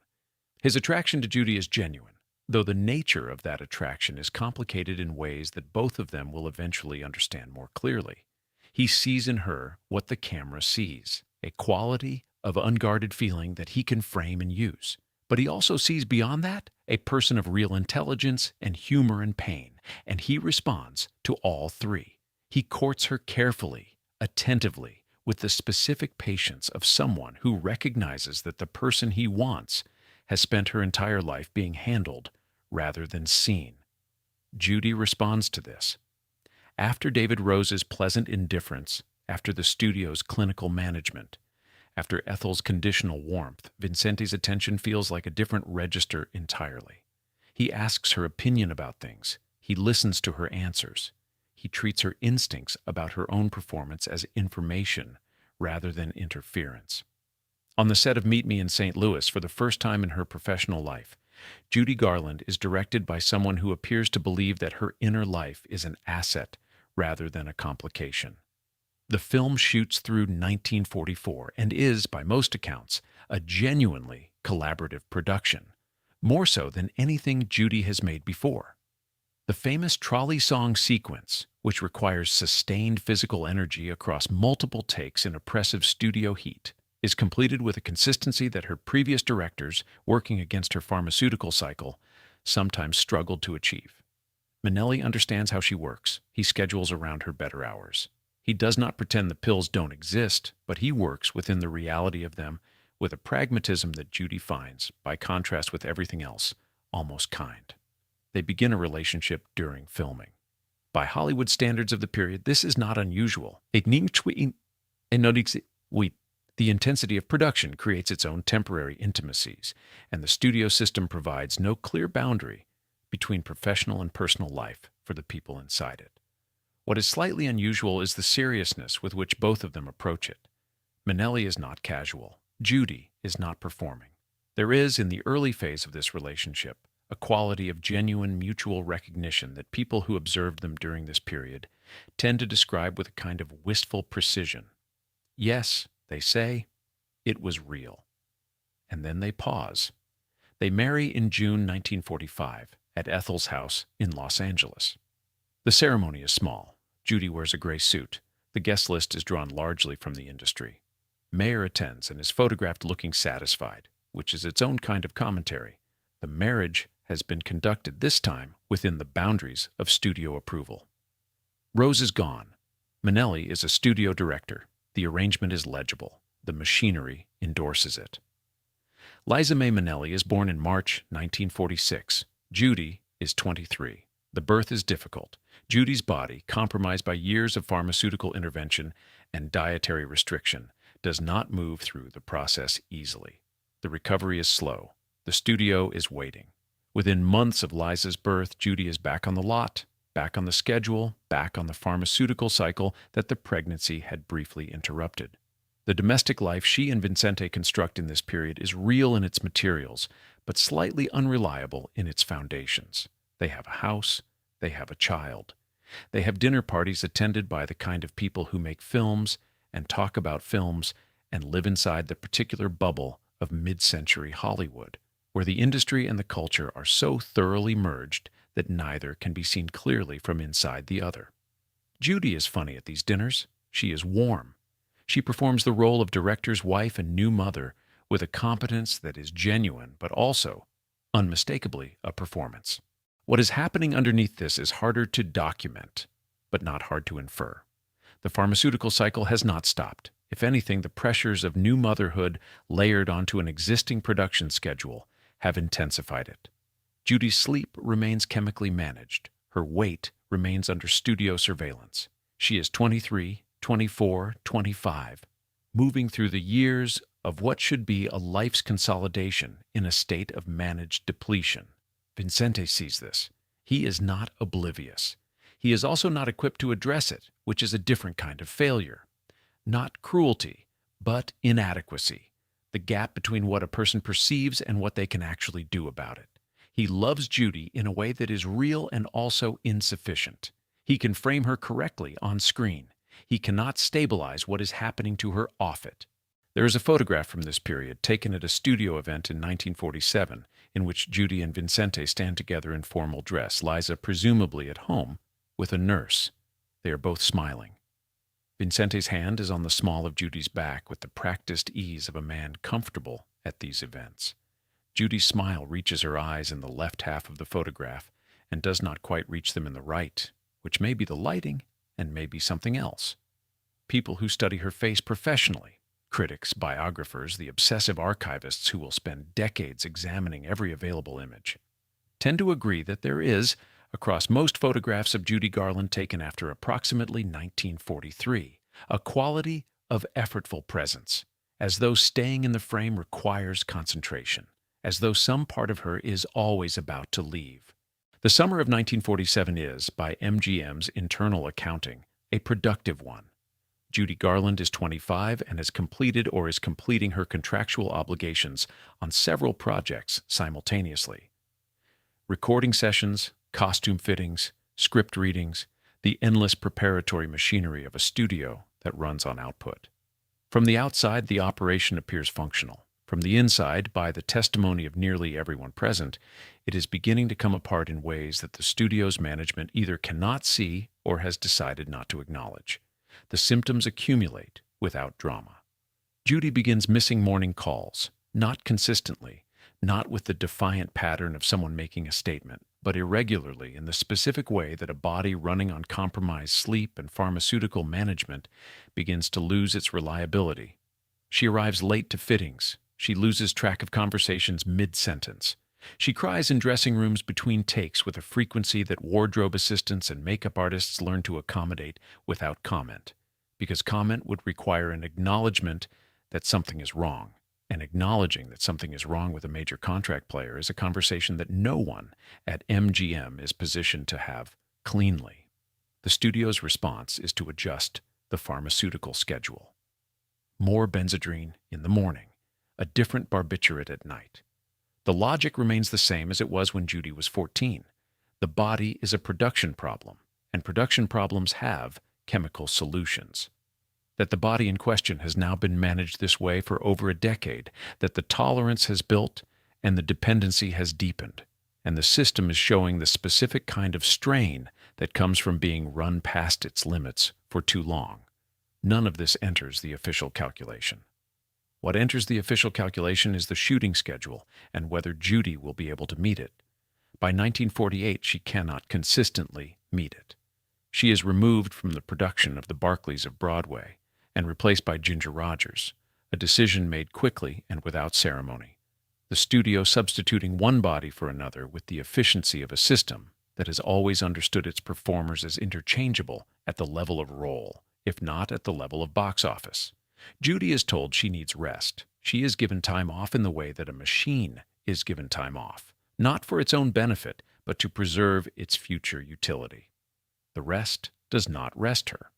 His attraction to Judy is genuine, though the nature of that attraction is complicated in ways that both of them will eventually understand more clearly. He sees in her what the camera sees, a quality of unguarded feeling that he can frame and use. But he also sees beyond that a person of real intelligence and humor and pain, and he responds to all three. He courts her carefully, attentively, with the specific patience of someone who recognizes that the person he wants has spent her entire life being handled rather than seen. Judy responds to this. After David Rose's pleasant indifference, after the studio's clinical management, after Ethel's conditional warmth, Vincente's attention feels like a different register entirely. He asks her opinion about things. He listens to her answers. He treats her instincts about her own performance as information rather than interference. On the set of Meet Me in St. Louis, for the first time in her professional life, Judy Garland is directed by someone who appears to believe that her inner life is an asset rather than a complication. The film shoots through 1944 and is, by most accounts, a genuinely collaborative production, more so than anything Judy has made before. The famous trolley song sequence, which requires sustained physical energy across multiple takes in oppressive studio heat, is completed with a consistency that her previous directors, working against her pharmaceutical cycle, sometimes struggled to achieve. Minnelli understands how she works. He schedules around her better hours. He does not pretend the pills don't exist, but he works within the reality of them with a pragmatism that Judy finds, by contrast with everything else, almost kind. They begin a relationship during filming. By Hollywood standards of the period, this is not unusual. The intensity of production creates its own temporary intimacies, and the studio system provides no clear boundary between professional and personal life for the people inside it. What is slightly unusual is the seriousness with which both of them approach it. Minnelli is not casual. Judy is not performing. There is, in the early phase of this relationship, a quality of genuine mutual recognition that people who observed them during this period tend to describe with a kind of wistful precision. Yes, they say, it was real. And then they pause. They marry in June 1945 at Ethel's house in Los Angeles. The ceremony is small. Judy wears a gray suit. The guest list is drawn largely from the industry. Mayer attends and is photographed looking satisfied, which is its own kind of commentary. The marriage has been conducted this time within the boundaries of studio approval. Rose is gone. Minnelli is a studio director. The arrangement is legible. The machinery endorses it. Liza May Minnelli is born in March 1946. Judy is 23. The birth is difficult. Judy's body, compromised by years of pharmaceutical intervention and dietary restriction, does not move through the process easily. The recovery is slow. The studio is waiting. Within months of Liza's birth, Judy is back on the lot, back on the schedule, back on the pharmaceutical cycle that the pregnancy had briefly interrupted. The domestic life she and Vincente construct in this period is real in its materials, but slightly unreliable in its foundations. They have a house, they have a child. They have dinner parties attended by the kind of people who make films and talk about films and live inside the particular bubble of mid-century Hollywood, where the industry and the culture are so thoroughly merged that neither can be seen clearly from inside the other. Judy is funny at these dinners. She is warm. She performs the role of director's wife and new mother with a competence that is genuine but also, unmistakably, a performance. What is happening underneath this is harder to document, but not hard to infer. The pharmaceutical cycle has not stopped. If anything, the pressures of new motherhood layered onto an existing production schedule have intensified it. Judy's sleep remains chemically managed. Her weight remains under studio surveillance. She is 23, 24, 25, moving through the years of what should be a life's consolidation in a state of managed depletion. Vincente sees this. He is not oblivious. He is also not equipped to address it, which is a different kind of failure. Not cruelty, but inadequacy, the gap between what a person perceives and what they can actually do about it. He loves Judy in a way that is real and also insufficient. He can frame her correctly on screen. He cannot stabilize what is happening to her off it. There is a photograph from this period taken at a studio event in 1947 in which Judy and Vincente stand together in formal dress, Liza presumably at home with a nurse. They are both smiling. Vincente's hand is on the small of Judy's back with the practiced ease of a man comfortable at these events. Judy's smile reaches her eyes in the left half of the photograph and does not quite reach them in the right, which may be the lighting and may be something else. People who study her face professionally, critics, biographers, the obsessive archivists who will spend decades examining every available image, tend to agree that there is, across most photographs of Judy Garland taken after approximately 1943, a quality of effortful presence, as though staying in the frame requires concentration, as though some part of her is always about to leave. The summer of 1947 is, by MGM's internal accounting, a productive one. Judy Garland is 25 and has completed or is completing her contractual obligations on several projects simultaneously. Recording sessions, costume fittings, script readings, the endless preparatory machinery of a studio that runs on output. From the outside, the operation appears functional. From the inside, by the testimony of nearly everyone present, it is beginning to come apart in ways that the studio's management either cannot see or has decided not to acknowledge. The symptoms accumulate without drama. Judy begins missing morning calls, not consistently, not with the defiant pattern of someone making a statement, but irregularly in the specific way that a body running on compromised sleep and pharmaceutical management begins to lose its reliability. She arrives late to fittings. She loses track of conversations mid-sentence. She cries in dressing rooms between takes with a frequency that wardrobe assistants and makeup artists learn to accommodate without comment, because comment would require an acknowledgement that something is wrong. And acknowledging that something is wrong with a major contract player is a conversation that no one at MGM is positioned to have cleanly. The studio's response is to adjust the pharmaceutical schedule. More Benzedrine in the morning, a different barbiturate at night. The logic remains the same as it was when Judy was 14. The body is a production problem, and production problems have chemical solutions. That the body in question has now been managed this way for over a decade, that the tolerance has built and the dependency has deepened, and the system is showing the specific kind of strain that comes from being run past its limits for too long. None of this enters the official calculation. What enters the official calculation is the shooting schedule and whether Judy will be able to meet it. By 1948, she cannot consistently meet it. She is removed from the production of the Barclays of Broadway and replaced by Ginger Rogers, a decision made quickly and without ceremony. The studio substituting one body for another with the efficiency of a system that has always understood its performers as interchangeable at the level of role, if not at the level of box office. Judy is told she needs rest. She is given time off in the way that a machine is given time off, not for its own benefit, but to preserve its future utility. The rest does not rest her.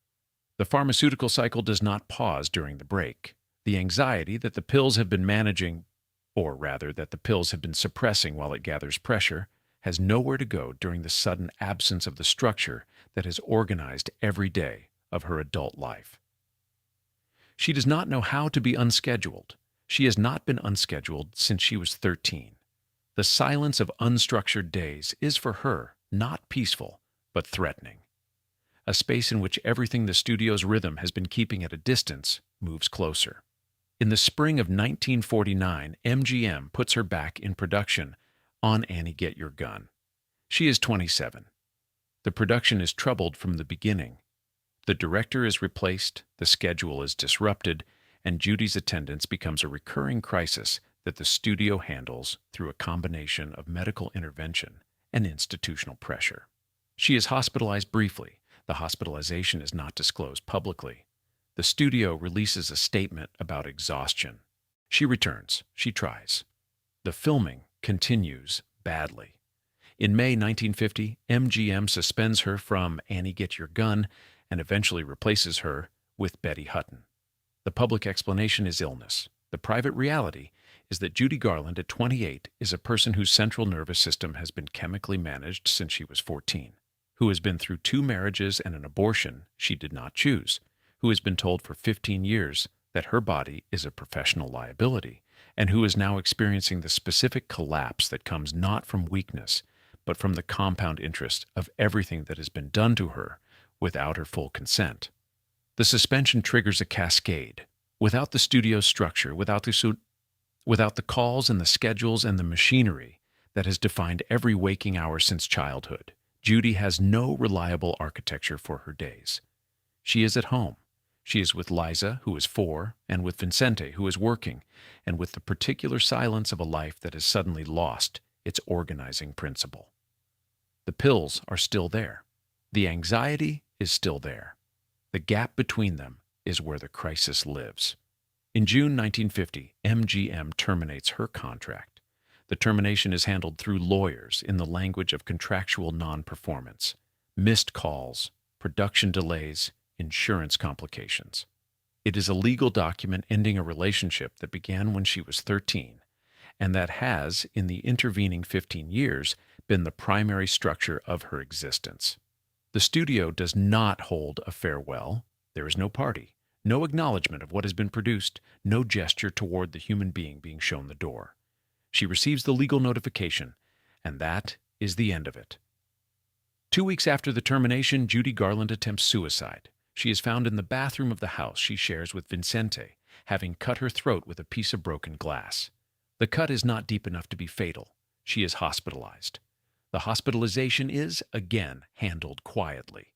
The pharmaceutical cycle does not pause during the break. The anxiety that the pills have been managing, or rather that the pills have been suppressing while it gathers pressure, has nowhere to go during the sudden absence of the structure that has organized every day of her adult life. She does not know how to be unscheduled. She has not been unscheduled since she was 13. The silence of unstructured days is for her not peaceful, but threatening. A space in which everything the studio's rhythm has been keeping at a distance moves closer. In the spring of 1949, MGM puts her back in production on Annie Get Your Gun. She is 27. The production is troubled from the beginning. The director is replaced, the schedule is disrupted, and Judy's attendance becomes a recurring crisis that the studio handles through a combination of medical intervention and institutional pressure. She is hospitalized briefly. The hospitalization is not disclosed publicly. The studio releases a statement about exhaustion. She returns. She tries. The filming continues badly. In May 1950, MGM suspends her from Annie Get Your Gun and eventually replaces her with Betty Hutton. The public explanation is illness. The private reality is that Judy Garland, at 28, is a person whose central nervous system has been chemically managed since she was 14, who has been through 2 marriages and an abortion she did not choose, who has been told for 15 years that her body is a professional liability, and who is now experiencing the specific collapse that comes not from weakness, but from the compound interest of everything that has been done to her without her full consent. The suspension triggers a cascade. Without the studio's structure, without the calls and the schedules and the machinery that has defined every waking hour since childhood, Judy has no reliable architecture for her days. She is at home. She is with Liza, who is 4, and with Vincente, who is working, and with the particular silence of a life that has suddenly lost its organizing principle. The pills are still there. The anxiety is still there. The gap between them is where the crisis lives. In June 1950, MGM terminates her contract. The termination is handled through lawyers in the language of contractual non-performance, missed calls, production delays, insurance complications. It is a legal document ending a relationship that began when she was 13, and that has, in the intervening 15 years, been the primary structure of her existence. The studio does not hold a farewell. There is no party, no acknowledgement of what has been produced, no gesture toward the human being being shown the door. She receives the legal notification, and that is the end of it. 2 weeks after the termination, Judy Garland attempts suicide. She is found in the bathroom of the house she shares with Vincente, having cut her throat with a piece of broken glass. The cut is not deep enough to be fatal. She is hospitalized. The hospitalization is, again, handled quietly.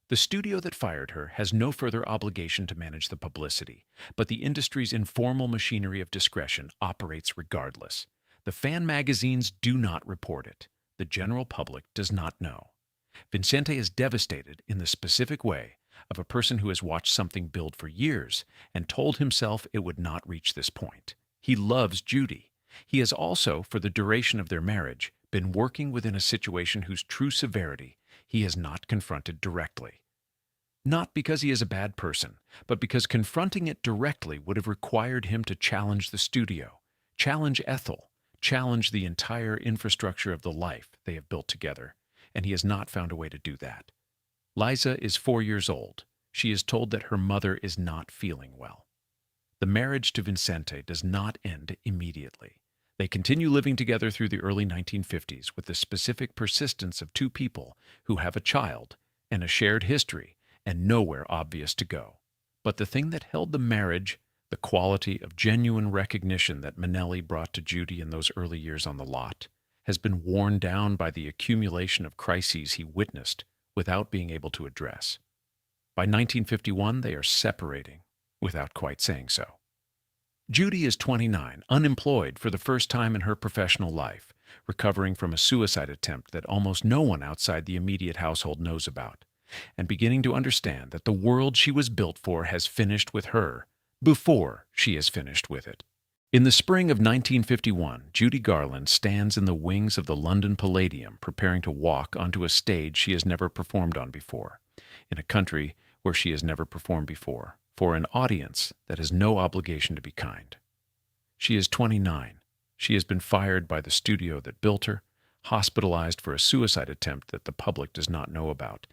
The studio that fired her has no further obligation to manage the publicity, but the industry's informal machinery of discretion operates regardless. The fan magazines do not report it. The general public does not know. Vincente is devastated in the specific way of a person who has watched something build for years and told himself it would not reach this point. He loves Judy. He has also, for the duration of their marriage, been working within a situation whose true severity he has not confronted directly. Not because he is a bad person, but because confronting it directly would have required him to challenge the studio, challenge Ethel, challenge the entire infrastructure of the life they have built together, and he has not found a way to do that. Liza is 4 years old. She is told that her mother is not feeling well. The marriage to Vincente does not end immediately. They continue living together through the early 1950s with the specific persistence of two people who have a child and a shared history and nowhere obvious to go. But the thing that held the marriage, the quality of genuine recognition that Minnelli brought to Judy in those early years on the lot, has been worn down by the accumulation of crises he witnessed without being able to address. By 1951, they are separating without quite saying so. Judy is 29, unemployed for the first time in her professional life, recovering from a suicide attempt that almost no one outside the immediate household knows about, and beginning to understand that the world she was built for has finished with her before she is finished with it. In the spring of 1951, Judy Garland stands in the wings of the London Palladium preparing to walk onto a stage she has never performed on before, in a country where she has never performed before, for an audience that has no obligation to be kind. She is 29. She has been fired by the studio that built her, hospitalized for a suicide attempt that the public does not know about,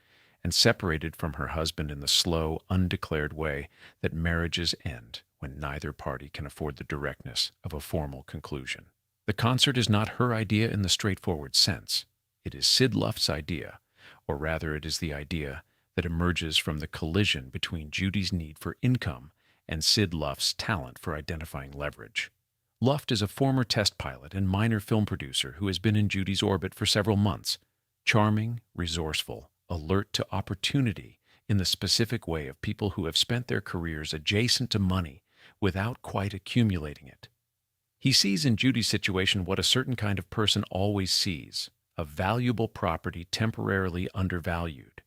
and separated from her husband in the slow, undeclared way that marriages end when neither party can afford the directness of a formal conclusion. The concert is not her idea in the straightforward sense. It is Sid Luft's idea, or rather it is the idea that emerges from the collision between Judy's need for income and Sid Luft's talent for identifying leverage. Luft is a former test pilot and minor film producer who has been in Judy's orbit for several months, charming, resourceful, alert to opportunity in the specific way of people who have spent their careers adjacent to money without quite accumulating it. He sees in Judy's situation what a certain kind of person always sees, a valuable property temporarily undervalued,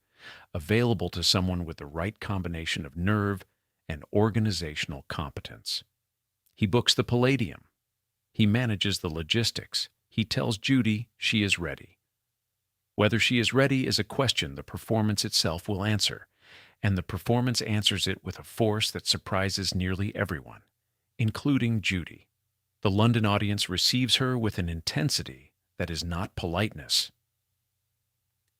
available to someone with the right combination of nerve and organizational competence. He books the Palladium. He manages the logistics. He tells Judy she is ready. Whether she is ready is a question the performance itself will answer, and the performance answers it with a force that surprises nearly everyone, including Judy. The London audience receives her with an intensity that is not politeness.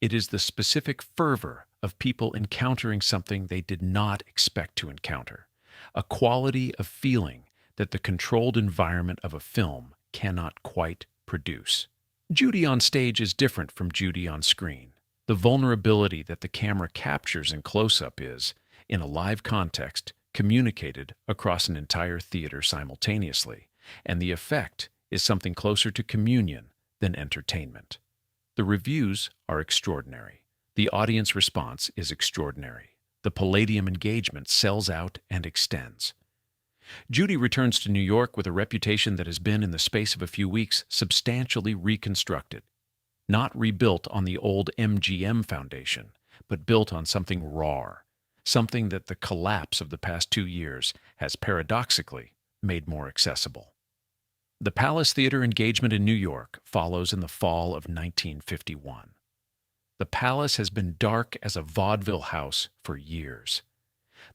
It is the specific fervor of people encountering something they did not expect to encounter, a quality of feeling that the controlled environment of a film cannot quite produce. Judy on stage is different from Judy on screen. The vulnerability that the camera captures in close-up is, in a live context, communicated across an entire theater simultaneously, and the effect is something closer to communion than entertainment. The reviews are extraordinary. The audience response is extraordinary. The Palladium engagement sells out and extends. Judy returns to New York with a reputation that has been, in the space of a few weeks, substantially reconstructed. Not rebuilt on the old MGM foundation, but built on something raw, something that the collapse of the past 2 years has paradoxically made more accessible. The Palace Theater engagement in New York follows in the fall of 1951. The Palace has been dark as a vaudeville house for years.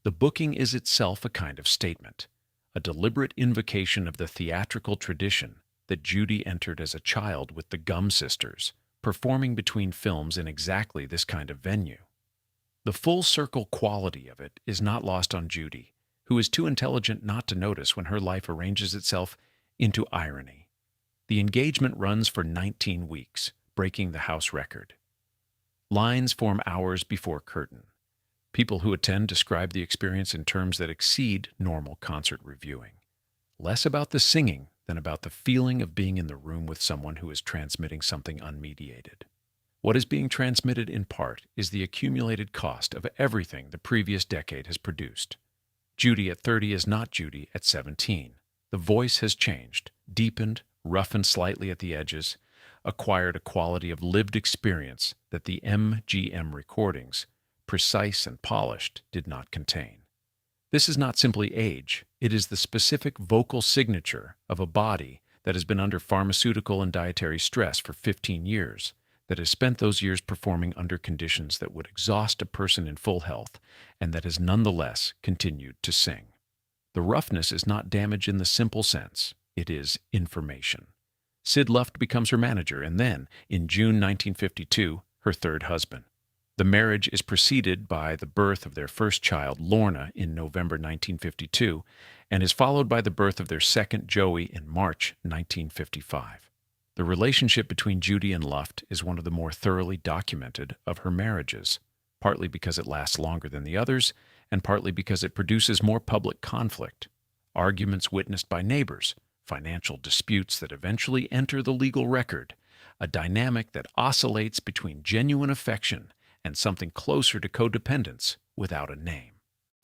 The booking is itself a kind of statement, a deliberate invocation of the theatrical tradition that Judy entered as a child with the Gum Sisters, performing between films in exactly this kind of venue. The full-circle quality of it is not lost on Judy, who is too intelligent not to notice when her life arranges itself into irony. The engagement runs for 19 weeks, breaking the house record. Lines form hours before curtain. People who attend describe the experience in terms that exceed normal concert reviewing. Less about the singing than about the feeling of being in the room with someone who is transmitting something unmediated. What is being transmitted in part is the accumulated cost of everything the previous decade has produced. Judy at 30 is not Judy at 17. The voice has changed, deepened, roughened slightly at the edges, acquired a quality of lived experience that the MGM recordings, precise and polished, did not contain. This is not simply age, it is the specific vocal signature of a body that has been under pharmaceutical and dietary stress for 15 years, that has spent those years performing under conditions that would exhaust a person in full health, and that has nonetheless continued to sing. The roughness is not damage in the simple sense, it is information. Sid Luft becomes her manager and then, in June 1952, her third husband. The marriage is preceded by the birth of their first child, Lorna, in November 1952, and is followed by the birth of their second, Joey, in March 1955. The relationship between Judy and Luft is one of the more thoroughly documented of her marriages, partly because it lasts longer than the others, and partly because it produces more public conflict. Arguments witnessed by neighbors, financial disputes that eventually enter the legal record, a dynamic that oscillates between genuine affection and something closer to codependence without a name.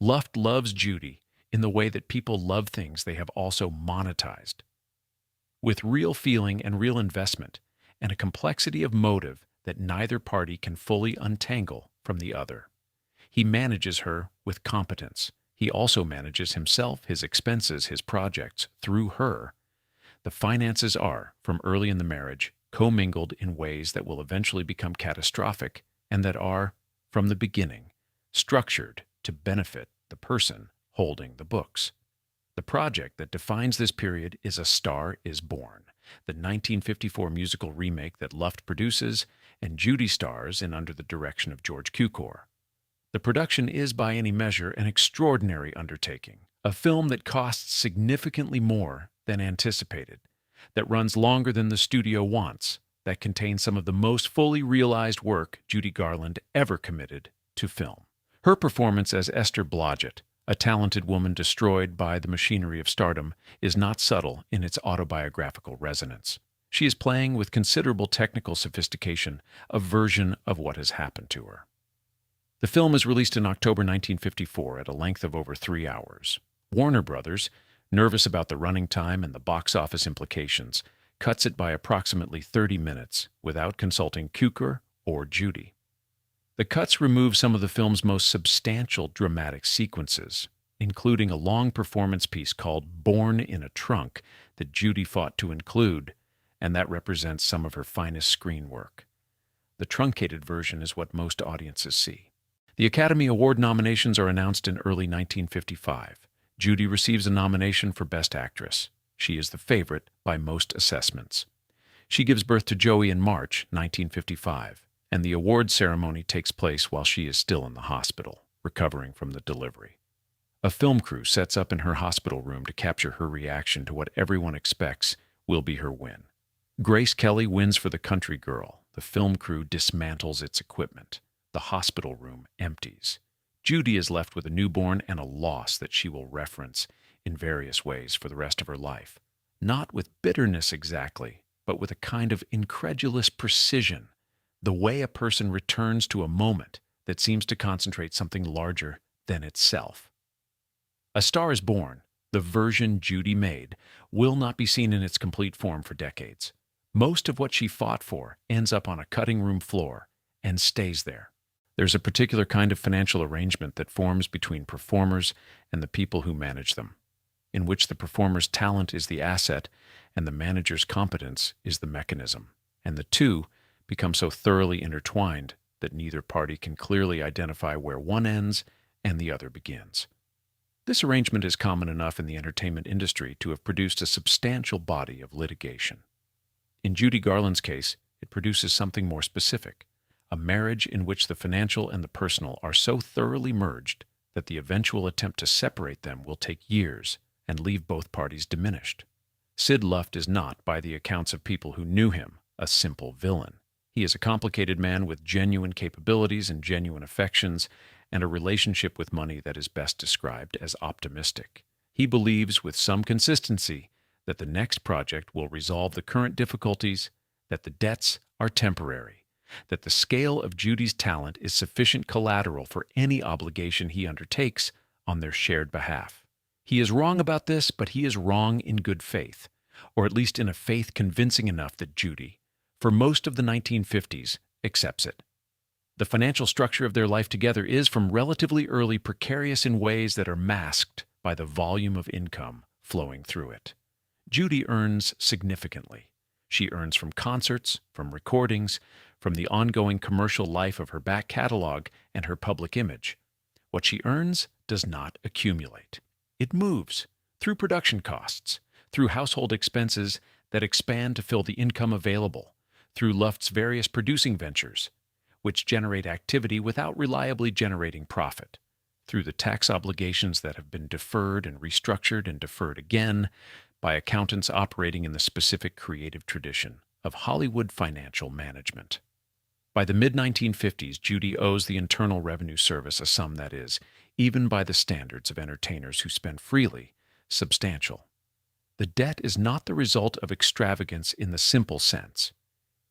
Luft loves Judy in the way that people love things they have also monetized. With real feeling and real investment, and a complexity of motive that neither party can fully untangle from the other. He manages her with competence. He also manages himself, his expenses, his projects, through her. The finances are, from early in the marriage, commingled in ways that will eventually become catastrophic, and that are, from the beginning, structured to benefit the person holding the books. The project that defines this period is A Star is Born, the 1954 musical remake that Luft produces and Judy stars in under the direction of George Cukor. The production is by any measure an extraordinary undertaking, a film that costs significantly more than anticipated, that runs longer than the studio wants, that contains some of the most fully realized work Judy Garland ever committed to film. Her performance as Esther Blodgett, a talented woman destroyed by the machinery of stardom, is not subtle in its autobiographical resonance. She is playing with considerable technical sophistication a version of what has happened to her. The film is released in October 1954 at a length of over 3 hours. Warner Brothers, nervous about the running time and the box office implications, cuts it by approximately 30 minutes without consulting Cukor or Judy. The cuts remove some of the film's most substantial dramatic sequences, including a long performance piece called Born in a Trunk that Judy fought to include, and that represents some of her finest screen work. The truncated version is what most audiences see. The Academy Award nominations are announced in early 1955. Judy receives a nomination for Best Actress. She is the favorite by most assessments. She gives birth to Joey in March 1955, and the award ceremony takes place while she is still in the hospital, recovering from the delivery. A film crew sets up in her hospital room to capture her reaction to what everyone expects will be her win. Grace Kelly wins for The Country Girl. The film crew dismantles its equipment. The hospital room empties. Judy is left with a newborn and a loss that she will reference in various ways for the rest of her life. Not with bitterness exactly, but with a kind of incredulous precision, the way a person returns to a moment that seems to concentrate something larger than itself. A Star is Born, the version Judy made, will not be seen in its complete form for decades. Most of what she fought for ends up on a cutting room floor and stays there. There's a particular kind of financial arrangement that forms between performers and the people who manage them, in which the performer's talent is the asset and the manager's competence is the mechanism, and the two become so thoroughly intertwined that neither party can clearly identify where one ends and the other begins. This arrangement is common enough in the entertainment industry to have produced a substantial body of litigation. In Judy Garland's case, it produces something more specific, a marriage in which the financial and the personal are so thoroughly merged that the eventual attempt to separate them will take years and leave both parties diminished. Sid Luft is not, by the accounts of people who knew him, a simple villain. He is a complicated man with genuine capabilities and genuine affections, and a relationship with money that is best described as optimistic. He believes with some consistency that the next project will resolve the current difficulties, that the debts are temporary, that the scale of Judy's talent is sufficient collateral for any obligation he undertakes on their shared behalf. He is wrong about this, but he is wrong in good faith, or at least in a faith convincing enough that Judy, for most of the 1950s, accepts it. The financial structure of their life together is, from relatively early, precarious in ways that are masked by the volume of income flowing through it. Judy earns significantly. She earns from concerts, from recordings, from the ongoing commercial life of her back catalog and her public image. What she earns does not accumulate. It moves through production costs, through household expenses that expand to fill the income available, through Luft's various producing ventures. which generate activity without reliably generating profit, through the tax obligations that have been deferred and restructured and deferred again by accountants operating in the specific creative tradition of Hollywood financial management. By the mid-1950s, Judy owes the Internal Revenue Service a sum that is, even by the standards of entertainers who spend freely, substantial. The debt is not the result of extravagance in the simple sense.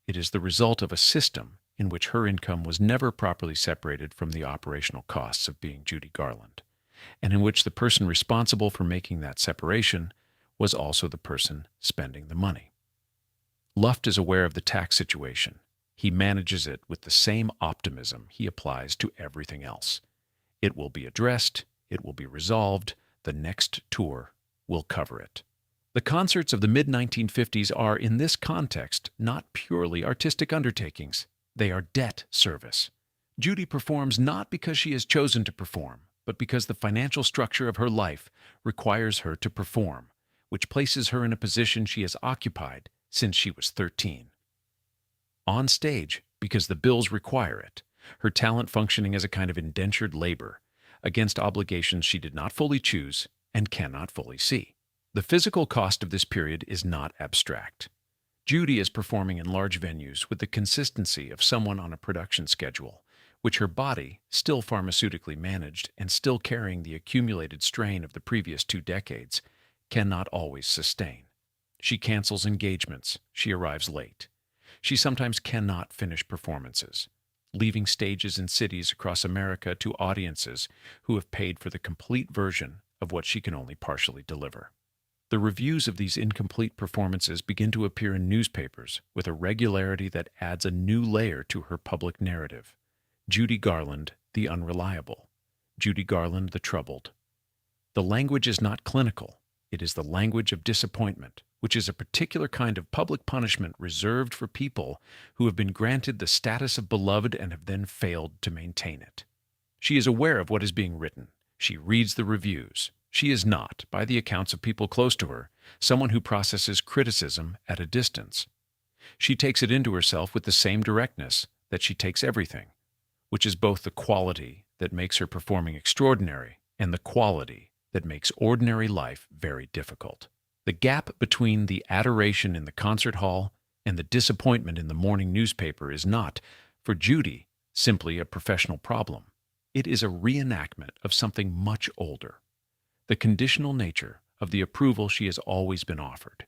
It is the result of a system in which her income was never properly separated from the operational costs of being Judy Garland, and in which the person responsible for making that separation was also the person spending the money. Luft is aware of the tax situation. He manages it with the same optimism he applies to everything else. It will be addressed, it will be resolved, the next tour will cover it. The concerts of the mid-1950s are, in this context, not purely artistic undertakings. They are debt service. Judy performs not because she has chosen to perform, but because the financial structure of her life requires her to perform, which places her in a position she has occupied since she was 13. On stage, because the bills require it, her talent functioning as a kind of indentured labor, against obligations she did not fully choose and cannot fully see. The physical cost of this period is not abstract. Judy is performing in large venues with the consistency of someone on a production schedule, which her body, still pharmaceutically managed and still carrying the accumulated strain of the previous 2 decades, cannot always sustain. She cancels engagements, she arrives late. She sometimes cannot finish performances, leaving stages in cities across America to audiences who have paid for the complete version of what she can only partially deliver. The reviews of these incomplete performances begin to appear in newspapers with a regularity that adds a new layer to her public narrative. Judy Garland, the unreliable. Judy Garland, the troubled. The language is not clinical. It is the language of disappointment, which is a particular kind of public punishment reserved for people who have been granted the status of beloved and have then failed to maintain it. She is aware of what is being written. She reads the reviews. She is not, by the accounts of people close to her, someone who processes criticism at a distance. She takes it into herself with the same directness that she takes everything, which is both the quality that makes her performing extraordinary and the quality that makes ordinary life very difficult. The gap between the adoration in the concert hall and the disappointment in the morning newspaper is not, for Judy, simply a professional problem. It is a reenactment of something much older. The conditional nature of the approval she has always been offered,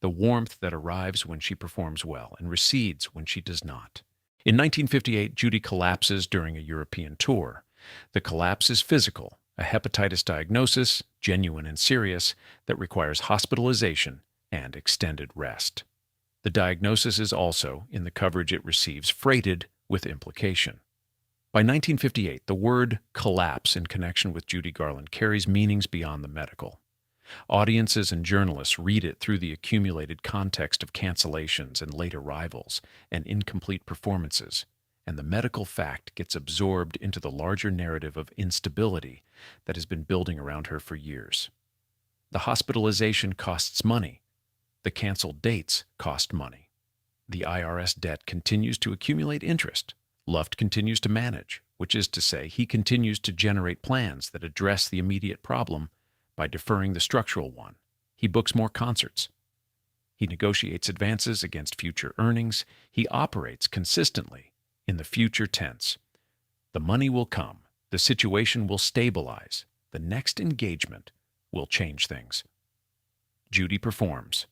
the warmth that arrives when she performs well and recedes when she does not. In 1958, Judy collapses during a European tour. The collapse is physical, a hepatitis diagnosis, genuine and serious, that requires hospitalization and extended rest. The diagnosis is also, in the coverage it receives, freighted with implication. By 1958, the word collapse in connection with Judy Garland carries meanings beyond the medical. Audiences and journalists read it through the accumulated context of cancellations and late arrivals and incomplete performances, and the medical fact gets absorbed into the larger narrative of instability that has been building around her for years. The hospitalization costs money. The canceled dates cost money. The IRS debt continues to accumulate interest. Luft continues to manage, which is to say, he continues to generate plans that address the immediate problem by deferring the structural one. He books more concerts. He negotiates advances against future earnings. He operates consistently in the future tense. The money will come. The situation will stabilize. The next engagement will change things. Judy performs.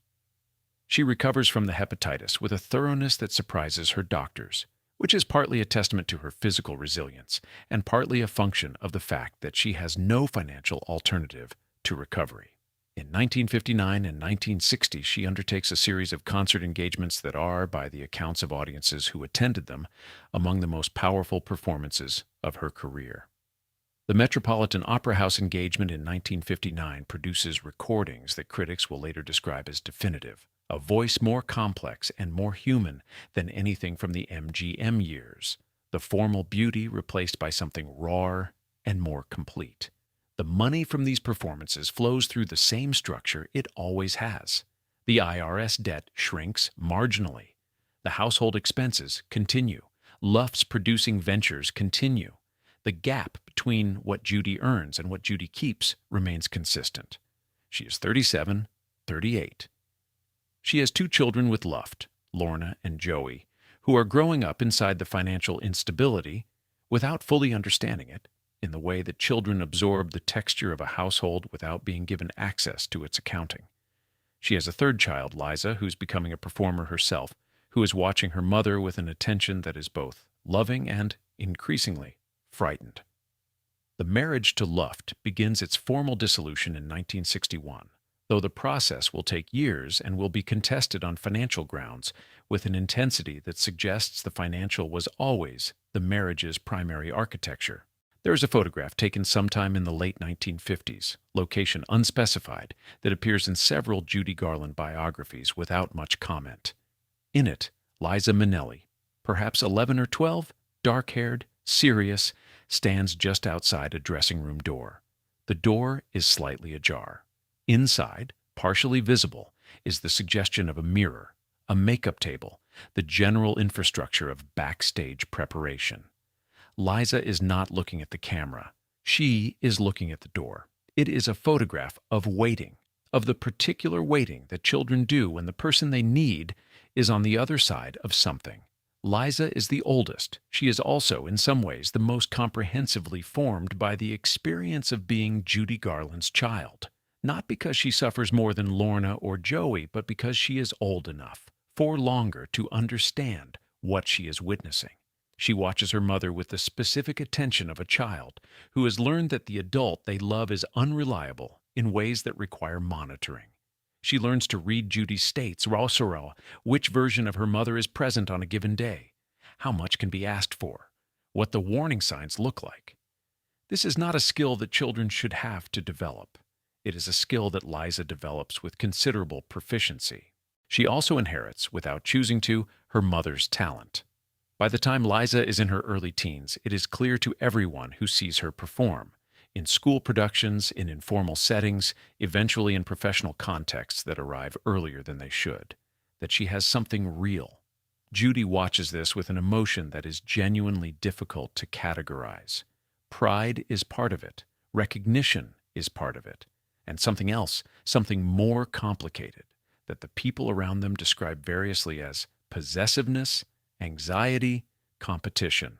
She recovers from the hepatitis with a thoroughness that surprises her doctors, which is partly a testament to her physical resilience and partly a function of the fact that she has no financial alternative to recovery. In 1959 and 1960, she undertakes a series of concert engagements that are, by the accounts of audiences who attended them, among the most powerful performances of her career. The Metropolitan Opera House engagement in 1959 produces recordings that critics will later describe as definitive, a voice more complex and more human than anything from the MGM years, the formal beauty replaced by something rawer and more complete. The money from these performances flows through the same structure it always has. The IRS debt shrinks marginally. The household expenses continue. Luft's producing ventures continue. The gap between what Judy earns and what Judy keeps remains consistent. She is 37, 38. She has two children with Luft, Lorna and Joey, who are growing up inside the financial instability without fully understanding it, in the way that children absorb the texture of a household without being given access to its accounting. She has a third child, Liza, who's becoming a performer herself, who is watching her mother with an attention that is both loving and, increasingly, frightened. The marriage to Luft begins its formal dissolution in 1961, though the process will take years and will be contested on financial grounds with an intensity that suggests the financial was always the marriage's primary architecture. There is a photograph taken sometime in the late 1950s, location unspecified, that appears in several Judy Garland biographies without much comment. In it, Liza Minnelli, perhaps 11 or 12, dark-haired, serious, stands just outside a dressing room door. The door is slightly ajar. Inside, partially visible, is the suggestion of a mirror, a makeup table, the general infrastructure of backstage preparation. Liza is not looking at the camera. She is looking at the door. It is a photograph of waiting, of the particular waiting that children do when the person they need is on the other side of something. Liza is the oldest. She is also, in some ways, the most comprehensively formed by the experience of being Judy Garland's child. Not because she suffers more than Lorna or Joey, but because she is old enough, for longer, to understand what she is witnessing. She watches her mother with the specific attention of a child who has learned that the adult they love is unreliable in ways that require monitoring. She learns to read Judy's states, which version of her mother is present on a given day, how much can be asked for, what the warning signs look like. This is not a skill that children should have to develop. It is a skill that Liza develops with considerable proficiency. She also inherits, without choosing to, her mother's talent. By the time Liza is in her early teens, it is clear to everyone who sees her perform, in school productions, in informal settings, eventually in professional contexts that arrive earlier than they should, that she has something real. Judy watches this with an emotion that is genuinely difficult to categorize. Pride is part of it, recognition is part of it, and something else, something more complicated, that the people around them describe variously as possessiveness, anxiety, competition.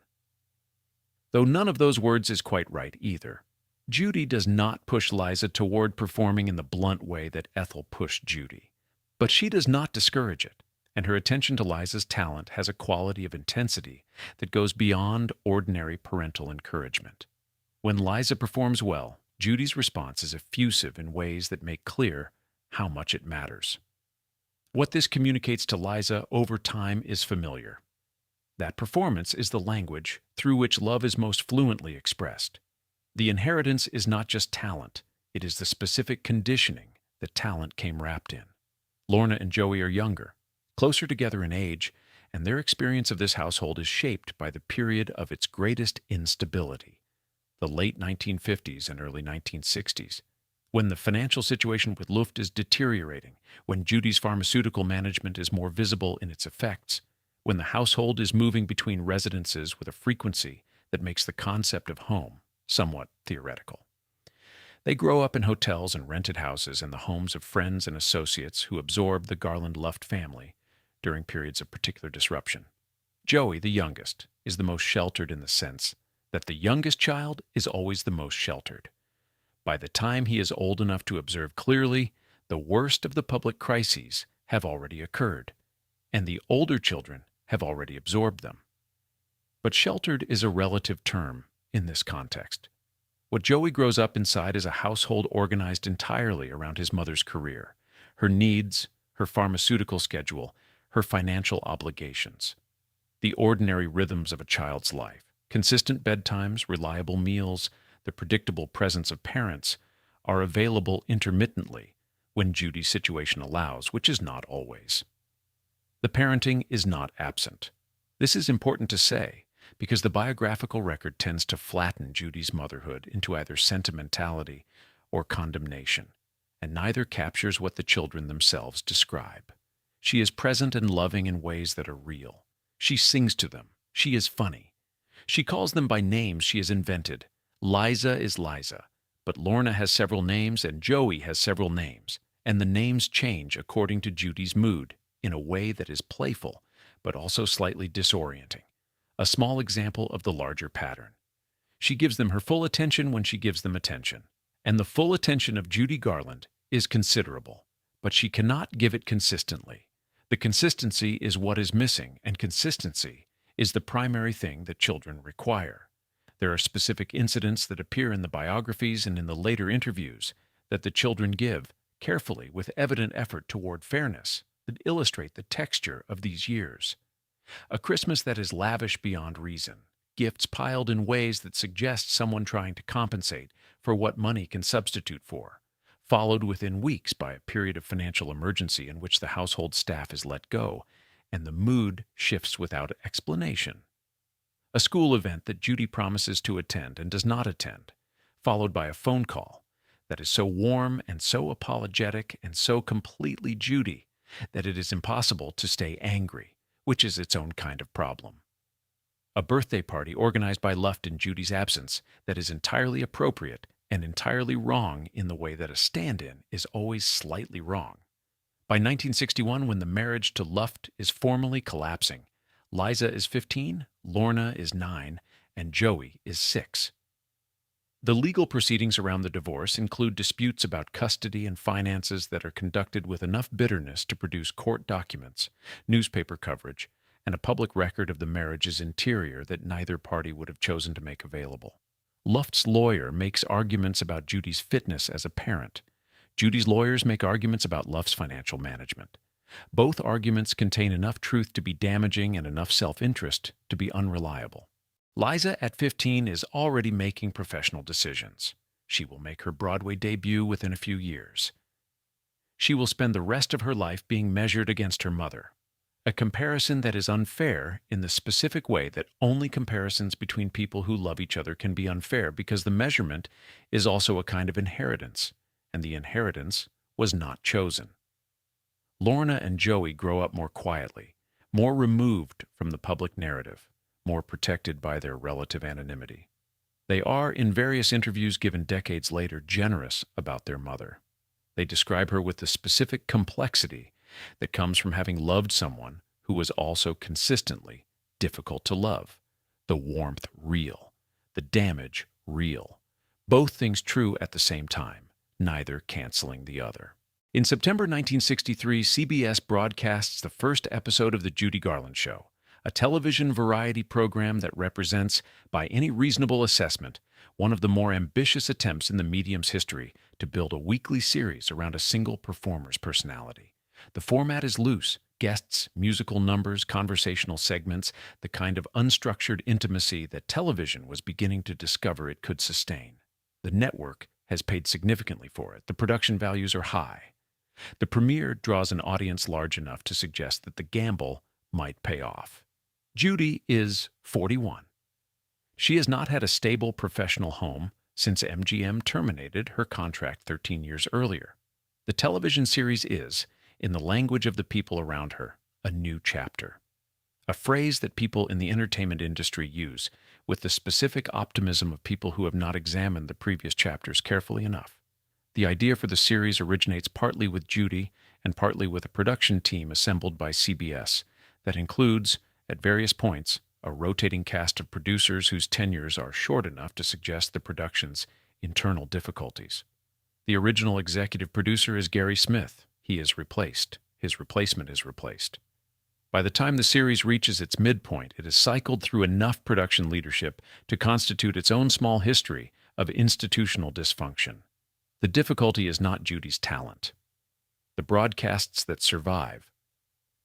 Though none of those words is quite right either. Judy does not push Liza toward performing in the blunt way that Ethel pushed Judy. But she does not discourage it, and her attention to Liza's talent has a quality of intensity that goes beyond ordinary parental encouragement. When Liza performs well, Judy's response is effusive in ways that make clear how much it matters. What this communicates to Liza over time is familiar. That performance is the language through which love is most fluently expressed. The inheritance is not just talent, it is the specific conditioning that talent came wrapped in. Lorna and Joey are younger, closer together in age, and their experience of this household is shaped by the period of its greatest instability, the late 1950s and early 1960s, when the financial situation with Luft is deteriorating, when Judy's pharmaceutical management is more visible in its effects, when the household is moving between residences with a frequency that makes the concept of home somewhat theoretical. They grow up in hotels and rented houses in the homes of friends and associates who absorb the Garland-Luft family during periods of particular disruption. Joey, the youngest, is the most sheltered in the sense that the youngest child is always the most sheltered. By the time he is old enough to observe clearly, the worst of the public crises have already occurred, and the older children have already absorbed them. But sheltered is a relative term in this context. What Joey grows up inside is a household organized entirely around his mother's career, her needs, her pharmaceutical schedule, her financial obligations. The ordinary rhythms of a child's life, consistent bedtimes, reliable meals, the predictable presence of parents, are available intermittently when Judy's situation allows, which is not always. The parenting is not absent. This is important to say, because the biographical record tends to flatten Judy's motherhood into either sentimentality or condemnation, and neither captures what the children themselves describe. She is present and loving in ways that are real. She sings to them, She is funny. She calls them by names she has invented. Liza is Liza, but Lorna has several names and Joey has several names, and the names change according to Judy's mood in a way that is playful, but also slightly disorienting. A small example of the larger pattern. She gives them her full attention when she gives them attention. And the full attention of Judy Garland is considerable, but she cannot give it consistently. The consistency is what is missing, and consistency is the primary thing that children require. There are specific incidents that appear in the biographies and in the later interviews that the children give, carefully with evident effort toward fairness, that illustrate the texture of these years. A Christmas that is lavish beyond reason, gifts piled in ways that suggest someone trying to compensate for what money can substitute for, followed within weeks by a period of financial emergency in which the household staff is let go, and the mood shifts without explanation. A school event that Judy promises to attend and does not attend, followed by a phone call that is so warm and so apologetic and so completely Judy that it is impossible to stay angry, which is its own kind of problem. A birthday party organized by Luft in Judy's absence that is entirely appropriate and entirely wrong in the way that a stand-in is always slightly wrong. By 1961, when the marriage to Luft is formally collapsing, Liza is 15, Lorna is 9, and Joey is 6. The legal proceedings around the divorce include disputes about custody and finances that are conducted with enough bitterness to produce court documents, newspaper coverage, and a public record of the marriage's interior that neither party would have chosen to make available. Luft's lawyer makes arguments about Judy's fitness as a parent. Judy's lawyers make arguments about Luft's financial management. Both arguments contain enough truth to be damaging and enough self-interest to be unreliable. Liza, at 15, is already making professional decisions. She will make her Broadway debut within a few years. She will spend the rest of her life being measured against her mother. A comparison that is unfair in the specific way that only comparisons between people who love each other can be unfair, because the measurement is also a kind of inheritance, and the inheritance was not chosen. Lorna and Joey grow up more quietly, more removed from the public narrative, more protected by their relative anonymity. They are, in various interviews given decades later, generous about their mother. They describe her with the specific complexity that comes from having loved someone who was also consistently difficult to love. The warmth real, the damage real. Both things true at the same time, neither canceling the other. In September 1963, CBS broadcasts the first episode of The Judy Garland Show, a television variety program that represents, by any reasonable assessment, one of the more ambitious attempts in the medium's history to build a weekly series around a single performer's personality. The format is loose: guests, musical numbers, conversational segments, the kind of unstructured intimacy that television was beginning to discover it could sustain. The network has paid significantly for it. The production values are high. The premiere draws an audience large enough to suggest that the gamble might pay off. Judy is 41. She has not had a stable professional home since MGM terminated her contract 13 years earlier. The television series is, in the language of the people around her, a new chapter. A phrase that people in the entertainment industry use with the specific optimism of people who have not examined the previous chapters carefully enough. The idea for the series originates partly with Judy and partly with a production team assembled by CBS that includes, at various points, a rotating cast of producers whose tenures are short enough to suggest the production's internal difficulties. The original executive producer is Gary Smith. He is replaced. His replacement is replaced. By the time the series reaches its midpoint, it has cycled through enough production leadership to constitute its own small history of institutional dysfunction. The difficulty is not Judy's talent. The broadcasts that survive,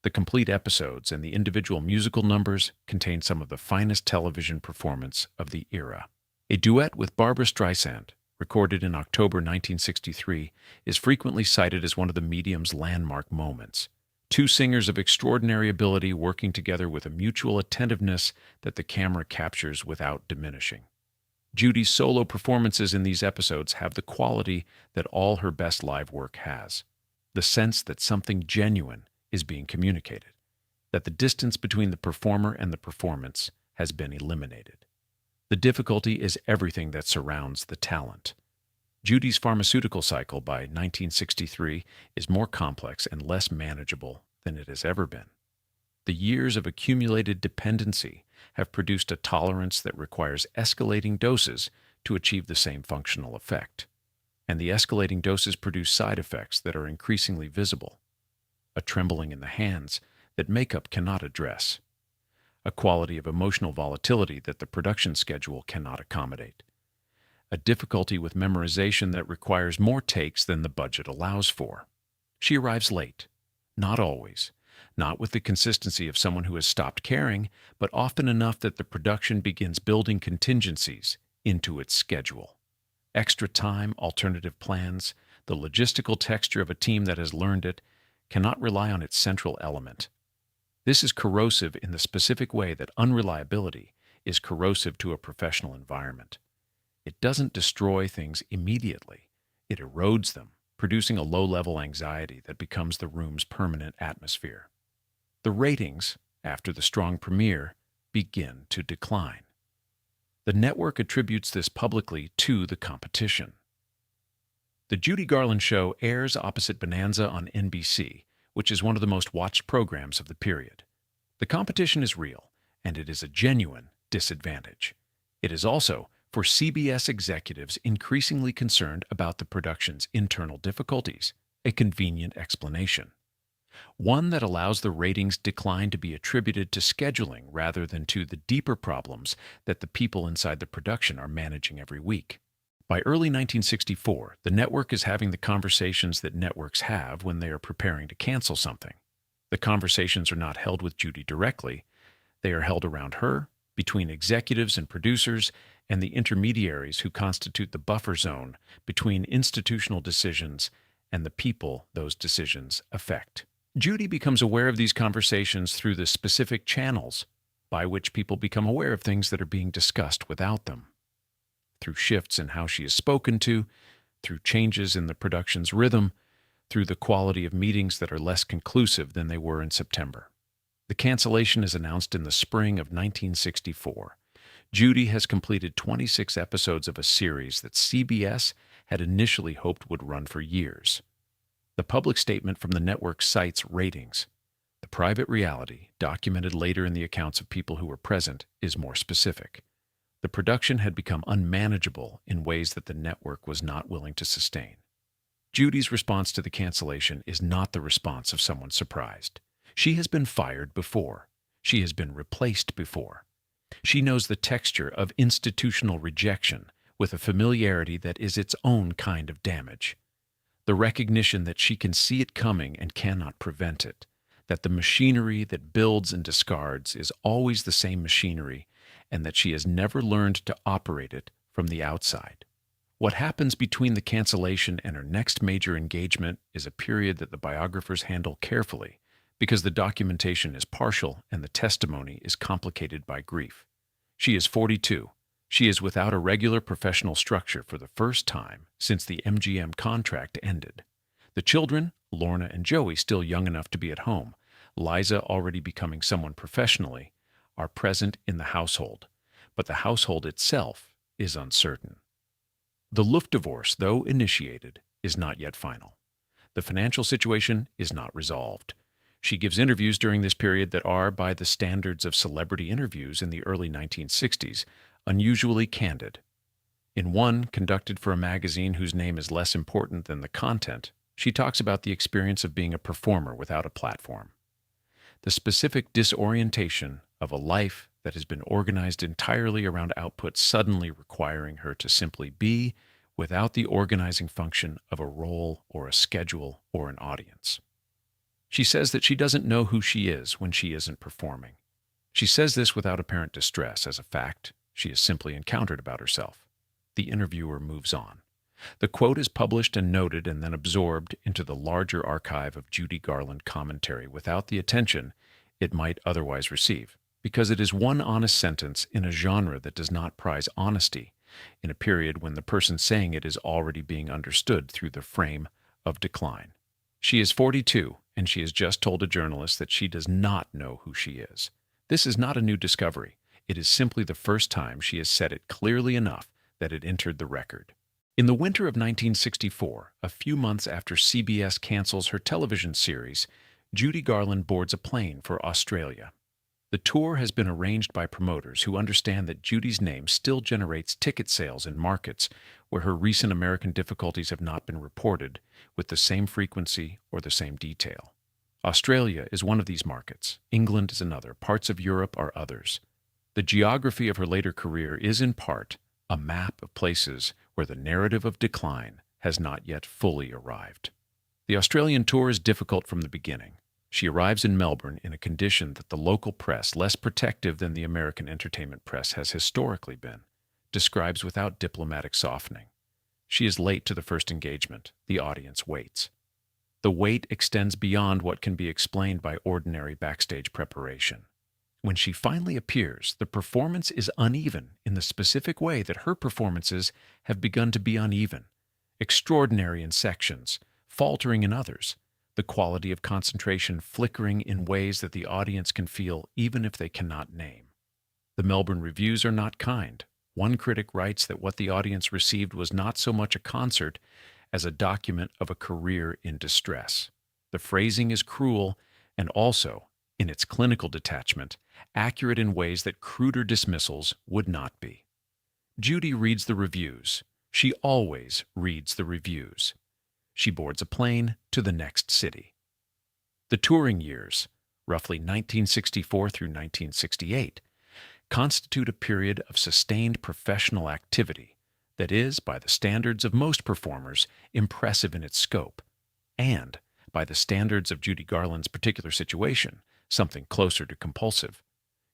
the complete episodes, and the individual musical numbers contain some of the finest television performance of the era. A duet with Barbra Streisand, recorded in October 1963, is frequently cited as one of the medium's landmark moments. Two singers of extraordinary ability working together with a mutual attentiveness that the camera captures without diminishing. Judy's solo performances in these episodes have the quality that all her best live work has: the sense that something genuine is being communicated, that the distance between the performer and the performance has been eliminated. The difficulty is everything that surrounds the talent. Judy's pharmaceutical cycle by 1963 is more complex and less manageable than it has ever been. The years of accumulated dependency have produced a tolerance that requires escalating doses to achieve the same functional effect. And the escalating doses produce side effects that are increasingly visible. A trembling in the hands that makeup cannot address. A quality of emotional volatility that the production schedule cannot accommodate. A difficulty with memorization that requires more takes than the budget allows for. She arrives late. Not always. Not with the consistency of someone who has stopped caring, but often enough that the production begins building contingencies into its schedule. Extra time, alternative plans, the logistical texture of a team that has learned it, cannot rely on its central element. This is corrosive in the specific way that unreliability is corrosive to a professional environment. It doesn't destroy things immediately. It erodes them, producing a low-level anxiety that becomes the room's permanent atmosphere. The ratings, after the strong premiere, begin to decline. The network attributes this publicly to the competition. The Judy Garland Show airs opposite Bonanza on NBC, which is one of the most watched programs of the period. The competition is real, and it is a genuine disadvantage. It is also, for CBS executives increasingly concerned about the production's internal difficulties, a convenient explanation. One that allows the ratings decline to be attributed to scheduling rather than to the deeper problems that the people inside the production are managing every week. By early 1964, the network is having the conversations that networks have when they are preparing to cancel something. The conversations are not held with Judy directly. They are held around her, between executives and producers, and the intermediaries who constitute the buffer zone between institutional decisions and the people those decisions affect. Judy becomes aware of these conversations through the specific channels by which people become aware of things that are being discussed without them. Through shifts in how she is spoken to, through changes in the production's rhythm, through the quality of meetings that are less conclusive than they were in September. The cancellation is announced in the spring of 1964. Judy has completed 26 episodes of a series that CBS had initially hoped would run for years. The public statement from the network cites ratings. The private reality, documented later in the accounts of people who were present, is more specific. The production had become unmanageable in ways that the network was not willing to sustain. Judy's response to the cancellation is not the response of someone surprised. She has been fired before. She has been replaced before. She knows the texture of institutional rejection with a familiarity that is its own kind of damage. The recognition that she can see it coming and cannot prevent it, that the machinery that builds and discards is always the same machinery, and that she has never learned to operate it from the outside. What happens between the cancellation and her next major engagement is a period that the biographers handle carefully, because the documentation is partial and the testimony is complicated by grief. She is 42. She is without a regular professional structure for the first time since the MGM contract ended. The children, Lorna and Joey, still young enough to be at home, Liza already becoming someone professionally, are present in the household, but the household itself is uncertain. The Luft divorce, though initiated, is not yet final. The financial situation is not resolved. She gives interviews during this period that are, by the standards of celebrity interviews in the early 1960s, unusually candid. In one, conducted for a magazine whose name is less important than the content, she talks about the experience of being a performer without a platform. The specific disorientation of a life that has been organized entirely around output suddenly requiring her to simply be without the organizing function of a role or a schedule or an audience. She says that she doesn't know who she is when she isn't performing. She says this without apparent distress as a fact she has simply encountered about herself. The interviewer moves on. The quote is published and noted and then absorbed into the larger archive of Judy Garland commentary without the attention it might otherwise receive, because it is one honest sentence in a genre that does not prize honesty, in a period when the person saying it is already being understood through the frame of decline. She is 42, and she has just told a journalist that she does not know who she is. This is not a new discovery. It is simply the first time she has said it clearly enough that it entered the record. In the winter of 1964, a few months after CBS cancels her television series, Judy Garland boards a plane for Australia. The tour has been arranged by promoters who understand that Judy's name still generates ticket sales in markets where her recent American difficulties have not been reported with the same frequency or the same detail. Australia is one of these markets. England is another. Parts of Europe are others. The geography of her later career is, in part, a map of places where the narrative of decline has not yet fully arrived. The Australian tour is difficult from the beginning. She arrives in Melbourne in a condition that the local press, less protective than the American entertainment press has historically been, describes without diplomatic softening. She is late to the first engagement. The audience waits. The wait extends beyond what can be explained by ordinary backstage preparation. When she finally appears, the performance is uneven in the specific way that her performances have begun to be uneven, extraordinary in sections, faltering in others, the quality of concentration flickering in ways that the audience can feel even if they cannot name. The Melbourne reviews are not kind. One critic writes that what the audience received was not so much a concert as a document of a career in distress. The phrasing is cruel and also, in its clinical detachment, accurate in ways that cruder dismissals would not be. Judy reads the reviews. She always reads the reviews. She boards a plane to the next city. The touring years, roughly 1964 through 1968, constitute a period of sustained professional activity that is, by the standards of most performers, impressive in its scope, and, by the standards of Judy Garland's particular situation, something closer to compulsive.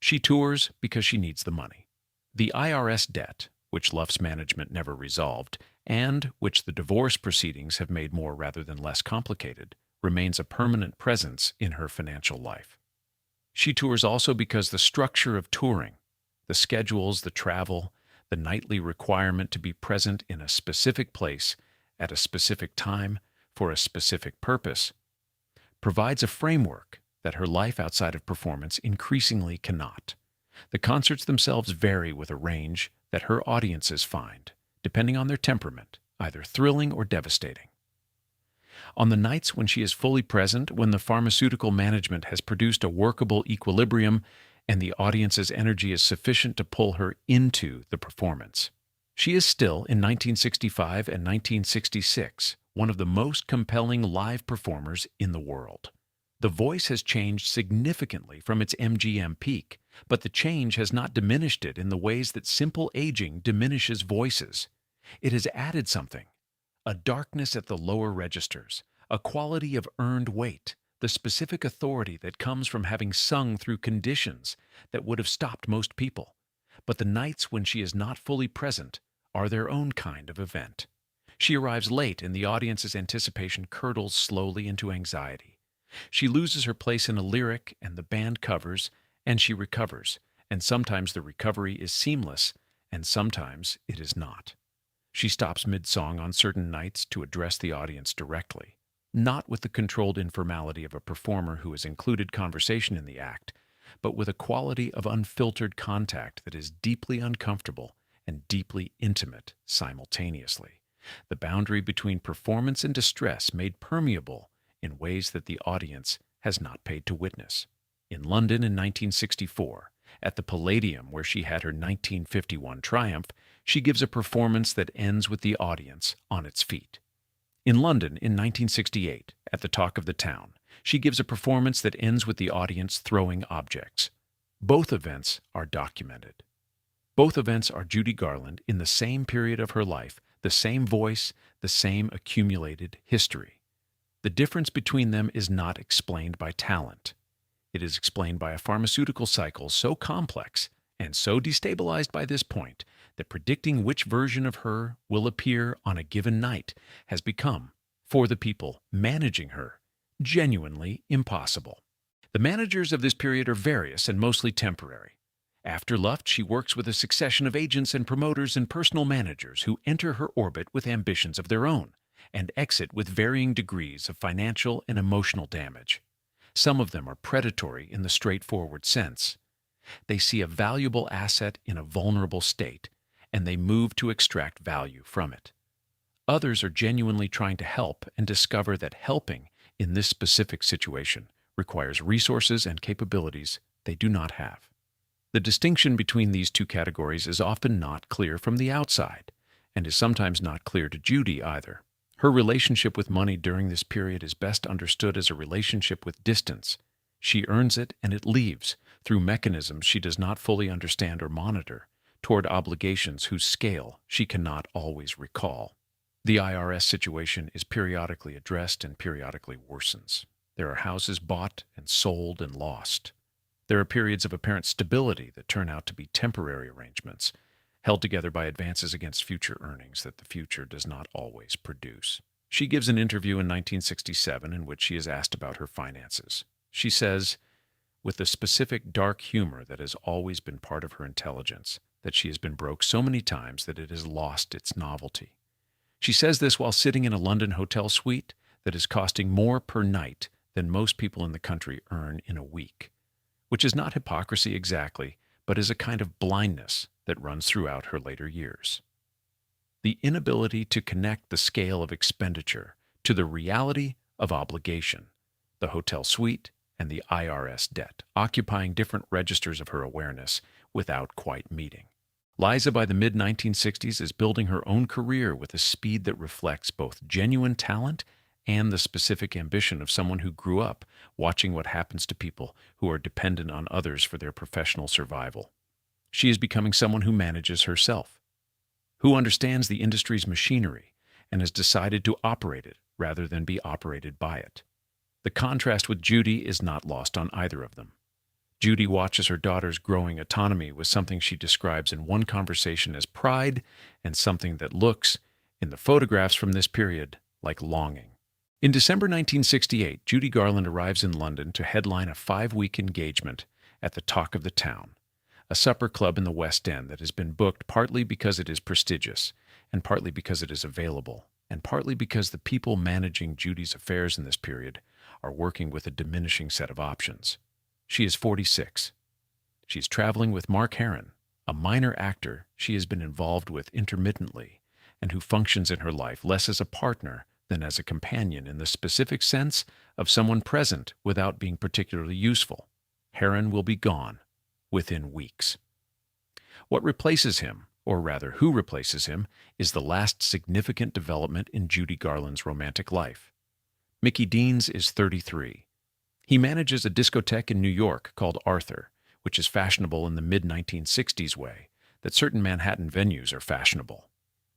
She tours because she needs the money. The IRS debt, which Luff's management never resolved, and which the divorce proceedings have made more rather than less complicated, remains a permanent presence in her financial life. She tours also because the structure of touring, the schedules, the travel, the nightly requirement to be present in a specific place at a specific time for a specific purpose, provides a framework that her life outside of performance increasingly cannot. The concerts themselves vary with a range that her audiences find, depending on their temperament, either thrilling or devastating. On the nights when she is fully present, when the pharmaceutical management has produced a workable equilibrium and the audience's energy is sufficient to pull her into the performance, she is still, in 1965 and 1966, one of the most compelling live performers in the world. The voice has changed significantly from its MGM peak, but the change has not diminished it in the ways that simple aging diminishes voices. It has added something, a darkness at the lower registers, a quality of earned weight, the specific authority that comes from having sung through conditions that would have stopped most people. But the nights when she is not fully present are their own kind of event. She arrives late and the audience's anticipation curdles slowly into anxiety. She loses her place in a lyric and the band covers, and she recovers, and sometimes the recovery is seamless, and sometimes it is not. She stops mid-song on certain nights to address the audience directly, not with the controlled informality of a performer who has included conversation in the act, but with a quality of unfiltered contact that is deeply uncomfortable and deeply intimate simultaneously. The boundary between performance and distress made permeable in ways that the audience has not paid to witness. In London in 1964, at the Palladium where she had her 1951 triumph, she gives a performance that ends with the audience on its feet. In London in 1968, at the Talk of the Town, she gives a performance that ends with the audience throwing objects. Both events are documented. Both events are Judy Garland in the same period of her life, the same voice, the same accumulated history. The difference between them is not explained by talent. It is explained by a pharmaceutical cycle so complex and so destabilized by this point that predicting which version of her will appear on a given night has become, for the people managing her, genuinely impossible. The managers of this period are various and mostly temporary. After Luft, she works with a succession of agents and promoters and personal managers who enter her orbit with ambitions of their own and exit with varying degrees of financial and emotional damage. Some of them are predatory in the straightforward sense. They see a valuable asset in a vulnerable state, and they move to extract value from it. Others are genuinely trying to help and discover that helping in this specific situation requires resources and capabilities they do not have. The distinction between these two categories is often not clear from the outside, and is sometimes not clear to Judy either. Her relationship with money during this period is best understood as a relationship with distance. She earns it and it leaves, through mechanisms she does not fully understand or monitor, toward obligations whose scale she cannot always recall. The IRS situation is periodically addressed and periodically worsens. There are houses bought and sold and lost. There are periods of apparent stability that turn out to be temporary arrangements, held together by advances against future earnings that the future does not always produce. She gives an interview in 1967 in which she is asked about her finances. She says, with the specific dark humor that has always been part of her intelligence, that she has been broke so many times that it has lost its novelty. She says this while sitting in a London hotel suite that is costing more per night than most people in the country earn in a week, which is not hypocrisy exactly, but is a kind of blindness that runs throughout her later years. The inability to connect the scale of expenditure to the reality of obligation, the hotel suite, and the IRS debt, occupying different registers of her awareness without quite meeting. Liza, by the mid-1960s, is building her own career with a speed that reflects both genuine talent and the specific ambition of someone who grew up watching what happens to people who are dependent on others for their professional survival. She is becoming someone who manages herself, who understands the industry's machinery and has decided to operate it rather than be operated by it. The contrast with Judy is not lost on either of them. Judy watches her daughter's growing autonomy with something she describes in one conversation as pride and something that looks, in the photographs from this period, like longing. In December 1968, Judy Garland arrives in London to headline a 5-week engagement at the Talk of the Town, a supper club in the West End that has been booked partly because it is prestigious, and partly because it is available, and partly because the people managing Judy's affairs in this period are working with a diminishing set of options. She is 46. She's traveling with Mark Herron, a minor actor she has been involved with intermittently, and who functions in her life less as a partner than as a companion in the specific sense of someone present without being particularly useful. Herron will be gone within weeks. What replaces him, or rather who replaces him, is the last significant development in Judy Garland's romantic life. Mickey Deans is 33. He manages a discotheque in New York called Arthur, which is fashionable in the mid-1960s way that certain Manhattan venues are fashionable.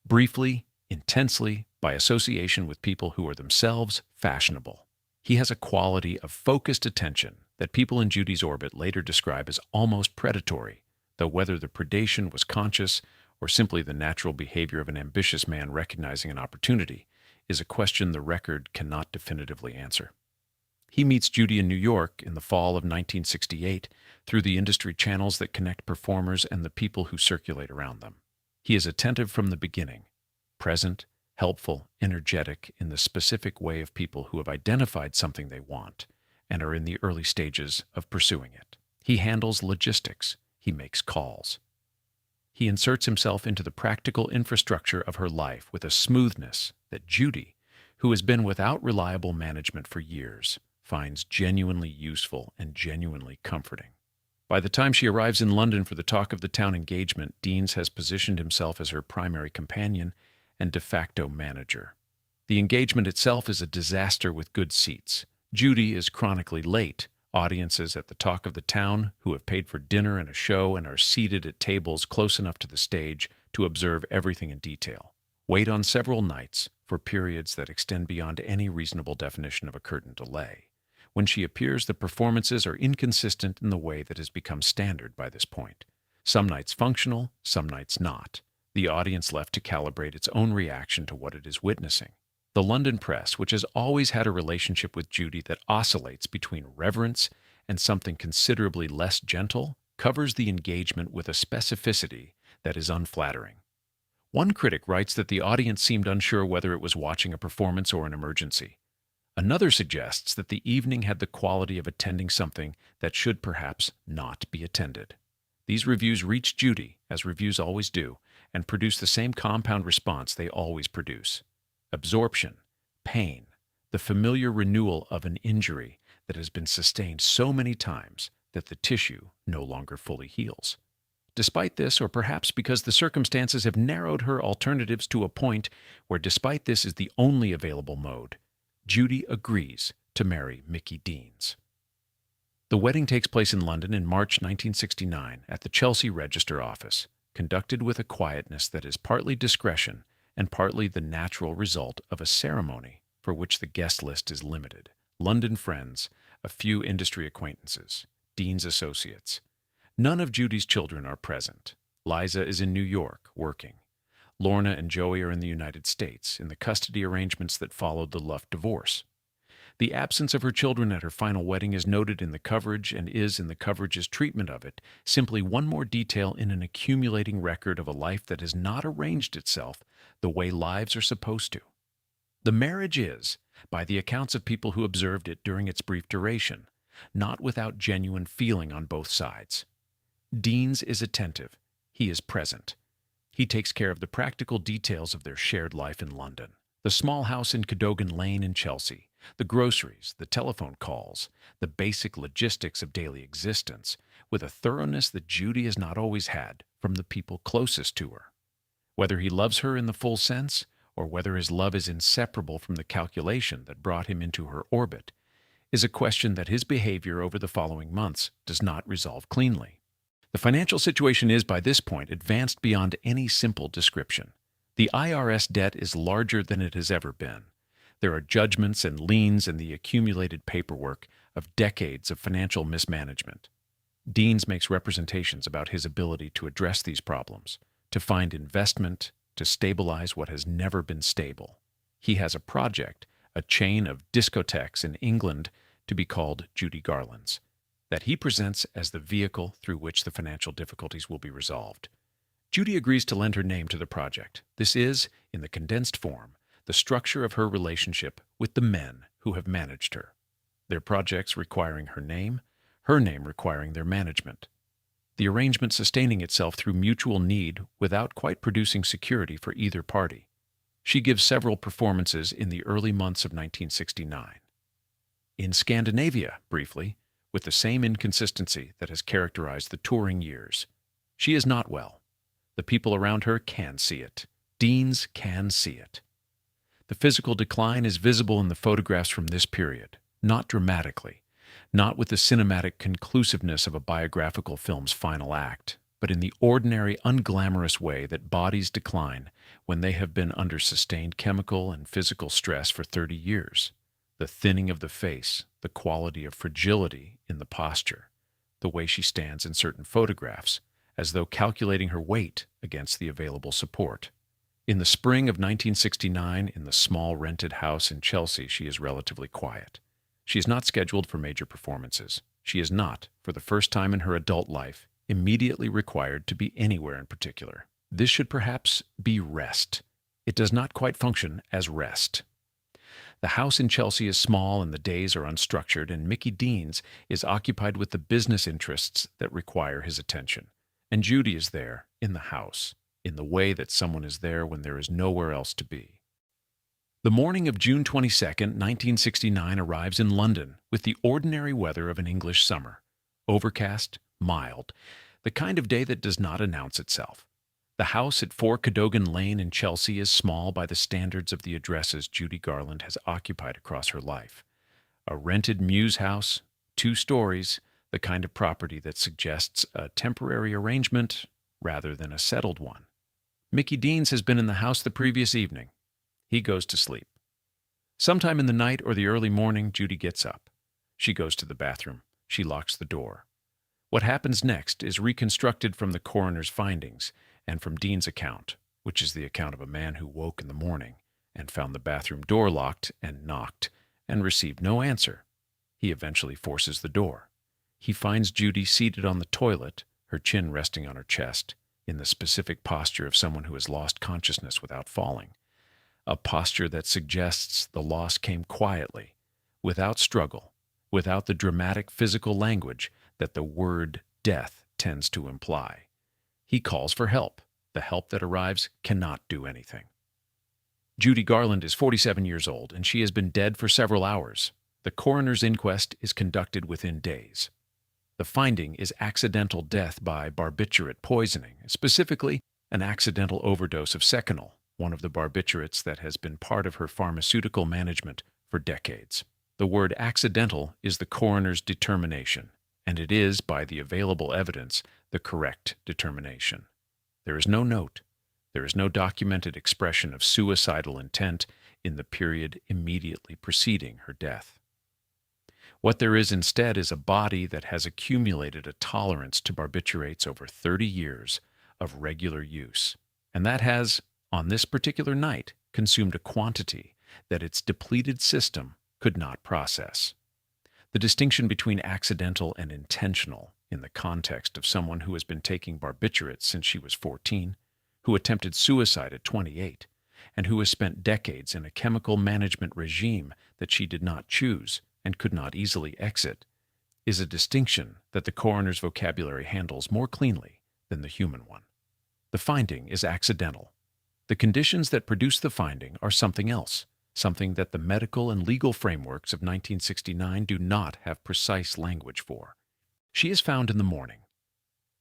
Briefly, intensely, by association with people who are themselves fashionable. He has a quality of focused attention that people in Judy's orbit later describe as almost predatory, though whether the predation was conscious or simply the natural behavior of an ambitious man recognizing an opportunity is a question the record cannot definitively answer. He meets Judy in New York in the fall of 1968 through the industry channels that connect performers and the people who circulate around them. He is attentive from the beginning, present, helpful, energetic in the specific way of people who have identified something they want and are in the early stages of pursuing it. He handles logistics. He makes calls. He inserts himself into the practical infrastructure of her life with a smoothness that Judy, who has been without reliable management for years, finds genuinely useful and genuinely comforting. By the time she arrives in London for the Talk of the Town engagement, Deans has positioned himself as her primary companion and de facto manager. The engagement itself is a disaster with good seats. Judy is chronically late. Audiences at the Talk of the Town, who have paid for dinner and a show and are seated at tables close enough to the stage to observe everything in detail, wait on several nights for periods that extend beyond any reasonable definition of a curtain delay. When she appears, the performances are inconsistent in the way that has become standard by this point. Some nights functional, some nights not. The audience left to calibrate its own reaction to what it is witnessing. The London press, which has always had a relationship with Judy that oscillates between reverence and something considerably less gentle, covers the engagement with a specificity that is unflattering. One critic writes that the audience seemed unsure whether it was watching a performance or an emergency. Another suggests that the evening had the quality of attending something that should perhaps not be attended. These reviews reach Judy, as reviews always do, and produce the same compound response they always produce: absorption, pain, the familiar renewal of an injury that has been sustained so many times that the tissue no longer fully heals. Despite this, or perhaps because the circumstances have narrowed her alternatives to a point where despite this is the only available mode, Judy agrees to marry Mickey Deans. The wedding takes place in London in March 1969 at the Chelsea Register Office, conducted with a quietness that is partly discretion and partly the natural result of a ceremony for which the guest list is limited: London friends, a few industry acquaintances, Dean's associates. None of Judy's children are present. Liza is in New York, working. Lorna and Joey are in the United States, in the custody arrangements that followed the Luft divorce. The absence of her children at her final wedding is noted in the coverage and is, in the coverage's treatment of it, simply one more detail in an accumulating record of a life that has not arranged itself the way lives are supposed to. The marriage is, by the accounts of people who observed it during its brief duration, not without genuine feeling on both sides. Deans is attentive. He is present. He takes care of the practical details of their shared life in London: the small house in Cadogan Lane in Chelsea, the groceries, the telephone calls, the basic logistics of daily existence, with a thoroughness that Judy has not always had from the people closest to her. Whether he loves her in the full sense, or whether his love is inseparable from the calculation that brought him into her orbit, is a question that his behavior over the following months does not resolve cleanly. The financial situation is, by this point, advanced beyond any simple description. The IRS debt is larger than it has ever been. There are judgments and liens and the accumulated paperwork of decades of financial mismanagement. Deans makes representations about his ability to address these problems, to find investment, to stabilize what has never been stable. He has a project, a chain of discotheques in England to be called Judy Garland's, that he presents as the vehicle through which the financial difficulties will be resolved. Judy agrees to lend her name to the project. This is, in the condensed form, the structure of her relationship with the men who have managed her, their projects requiring her name requiring their management. The arrangement sustaining itself through mutual need without quite producing security for either party. She gives several performances in the early months of 1969. In Scandinavia, briefly, with the same inconsistency that has characterized the touring years. She is not well. The people around her can see it. Deans can see it. The physical decline is visible in the photographs from this period, not dramatically, not with the cinematic conclusiveness of a biographical film's final act, but in the ordinary, unglamorous way that bodies decline when they have been under sustained chemical and physical stress for 30 years. The thinning of the face, the quality of fragility in the posture, the way she stands in certain photographs, as though calculating her weight against the available support. In the spring of 1969, in the small rented house in Chelsea, she is relatively quiet. She is not scheduled for major performances. She is not, for the first time in her adult life, immediately required to be anywhere in particular. This should perhaps be rest. It does not quite function as rest. The house in Chelsea is small and the days are unstructured, and Mickey Deans is occupied with the business interests that require his attention. And Judy is there, in the house, in the way that someone is there when there is nowhere else to be. The morning of June 22, 1969 arrives in London with the ordinary weather of an English summer. Overcast, mild, the kind of day that does not announce itself. The house at 4 Cadogan Lane in Chelsea is small by the standards of the addresses Judy Garland has occupied across her life. A rented mews house, 2 stories, the kind of property that suggests a temporary arrangement rather than a settled one. Mickey Deans has been in the house the previous evening. He goes to sleep. Sometime in the night or the early morning, Judy gets up. She goes to the bathroom. She locks the door. What happens next is reconstructed from the coroner's findings and from Dean's account, which is the account of a man who woke in the morning and found the bathroom door locked and knocked and received no answer. He eventually forces the door. He finds Judy seated on the toilet, her chin resting on her chest, in the specific posture of someone who has lost consciousness without falling, a posture that suggests the loss came quietly, without struggle, without the dramatic physical language that the word death tends to imply. He calls for help. The help that arrives cannot do anything. Judy Garland is 47 years old, and she has been dead for several hours. The coroner's inquest is conducted within days. The finding is accidental death by barbiturate poisoning, specifically an accidental overdose of Seconal, one of the barbiturates that has been part of her pharmaceutical management for decades. The word accidental is the coroner's determination, and it is, by the available evidence, the correct determination. There is no note. There is no documented expression of suicidal intent in the period immediately preceding her death. What there is instead is a body that has accumulated a tolerance to barbiturates over 30 years of regular use, and that has, on this particular night, consumed a quantity that its depleted system could not process. The distinction between accidental and intentional in the context of someone who has been taking barbiturates since she was 14, who attempted suicide at 28, and who has spent decades in a chemical management regime that she did not choose and could not easily exit, is a distinction that the coroner's vocabulary handles more cleanly than the human one. The finding is accidental. The conditions that produce the finding are something else, something that the medical and legal frameworks of 1969 do not have precise language for. She is found in the morning.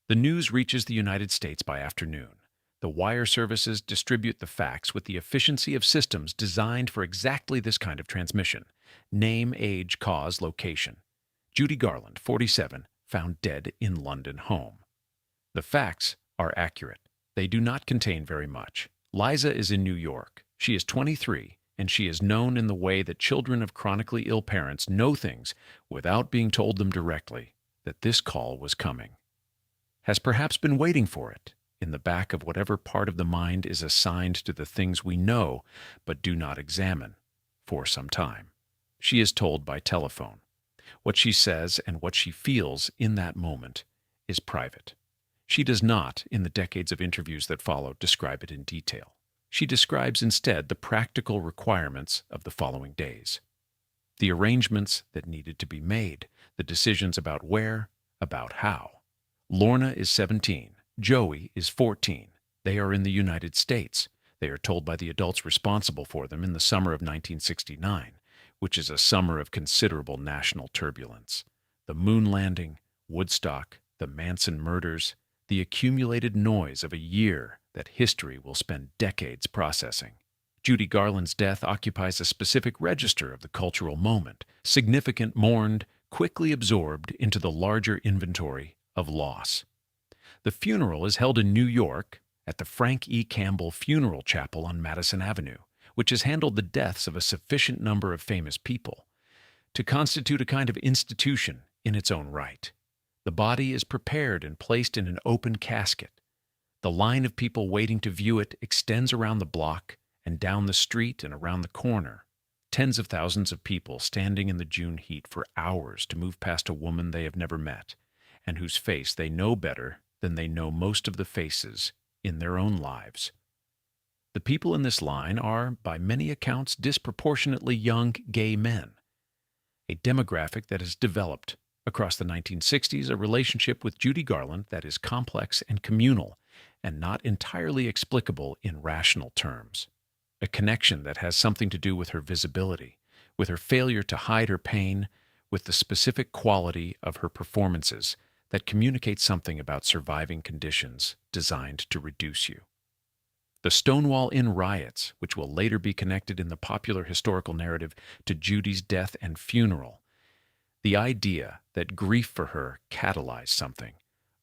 The news reaches the United States by afternoon. The wire services distribute the facts with the efficiency of systems designed for exactly this kind of transmission. Name, age, cause, location. Judy Garland, 47, found dead in London home. The facts are accurate. They do not contain very much. Liza is in New York. She is 23, and she is known in the way that children of chronically ill parents know things without being told them directly, that this call was coming. Has perhaps been waiting for it, in the back of whatever part of the mind is assigned to the things we know but do not examine, for some time. She is told by telephone. What she says and what she feels in that moment is private. She does not, in the decades of interviews that follow, describe it in detail. She describes instead the practical requirements of the following days. The arrangements that needed to be made, the decisions about where, about how. Lorna is 17. Joey is 14. They are in the United States. They are told by the adults responsible for them in the summer of 1969, which is a summer of considerable national turbulence. The moon landing, Woodstock, the Manson murders, the accumulated noise of a year that history will spend decades processing. Judy Garland's death occupies a specific register of the cultural moment, significant, mourned, quickly absorbed into the larger inventory of loss. The funeral is held in New York at the Frank E. Campbell Funeral Chapel on Madison Avenue, which has handled the deaths of a sufficient number of famous people to constitute a kind of institution in its own right. The body is prepared and placed in an open casket. The line of people waiting to view it extends around the block and down the street and around the corner. Tens of thousands of people standing in the June heat for hours to move past a woman they have never met and whose face they know better than they know most of the faces in their own lives. The people in this line are, by many accounts, disproportionately young gay men, a demographic that has developed across the 1960s, a relationship with Judy Garland that is complex and communal and not entirely explicable in rational terms. A connection that has something to do with her visibility, with her failure to hide her pain, with the specific quality of her performances that communicate something about surviving conditions designed to reduce you. The Stonewall Inn riots, which will later be connected in the popular historical narrative to Judy's death and funeral, the idea that grief for her catalyzed something,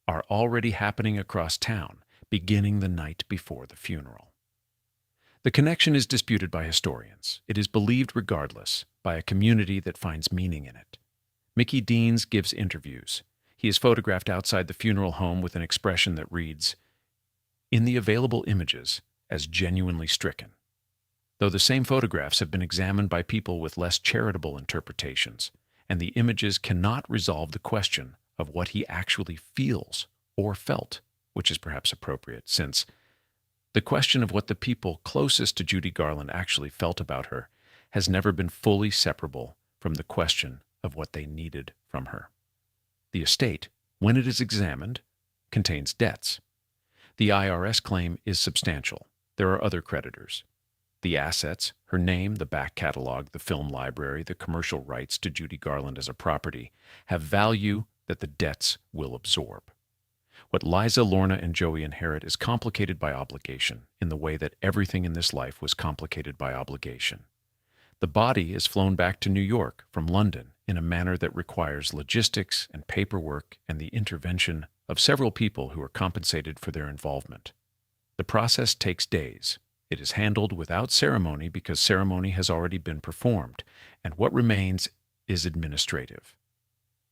are already happening across town, beginning the night before the funeral. The connection is disputed by historians. It is believed regardless by a community that finds meaning in it. Mickey Deans gives interviews. He is photographed outside the funeral home with an expression that reads, "In the available images, as genuinely stricken," though the same photographs have been examined by people with less charitable interpretations, and the images cannot resolve the question of what he actually feels or felt, which is perhaps appropriate, since the question of what the people closest to Judy Garland actually felt about her has never been fully separable from the question of what they needed from her. The estate, when it is examined, contains debts. The IRS claim is substantial. There are other creditors. The assets, her name, the back catalog, the film library, the commercial rights to Judy Garland as a property, have value that the debts will absorb. What Liza, Lorna, and Joey inherit is complicated by obligation, in the way that everything in this life was complicated by obligation. The body is flown back to New York from London in a manner that requires logistics and paperwork and the intervention of several people who are compensated for their involvement. The process takes days. It is handled without ceremony because ceremony has already been performed, and what remains is administrative.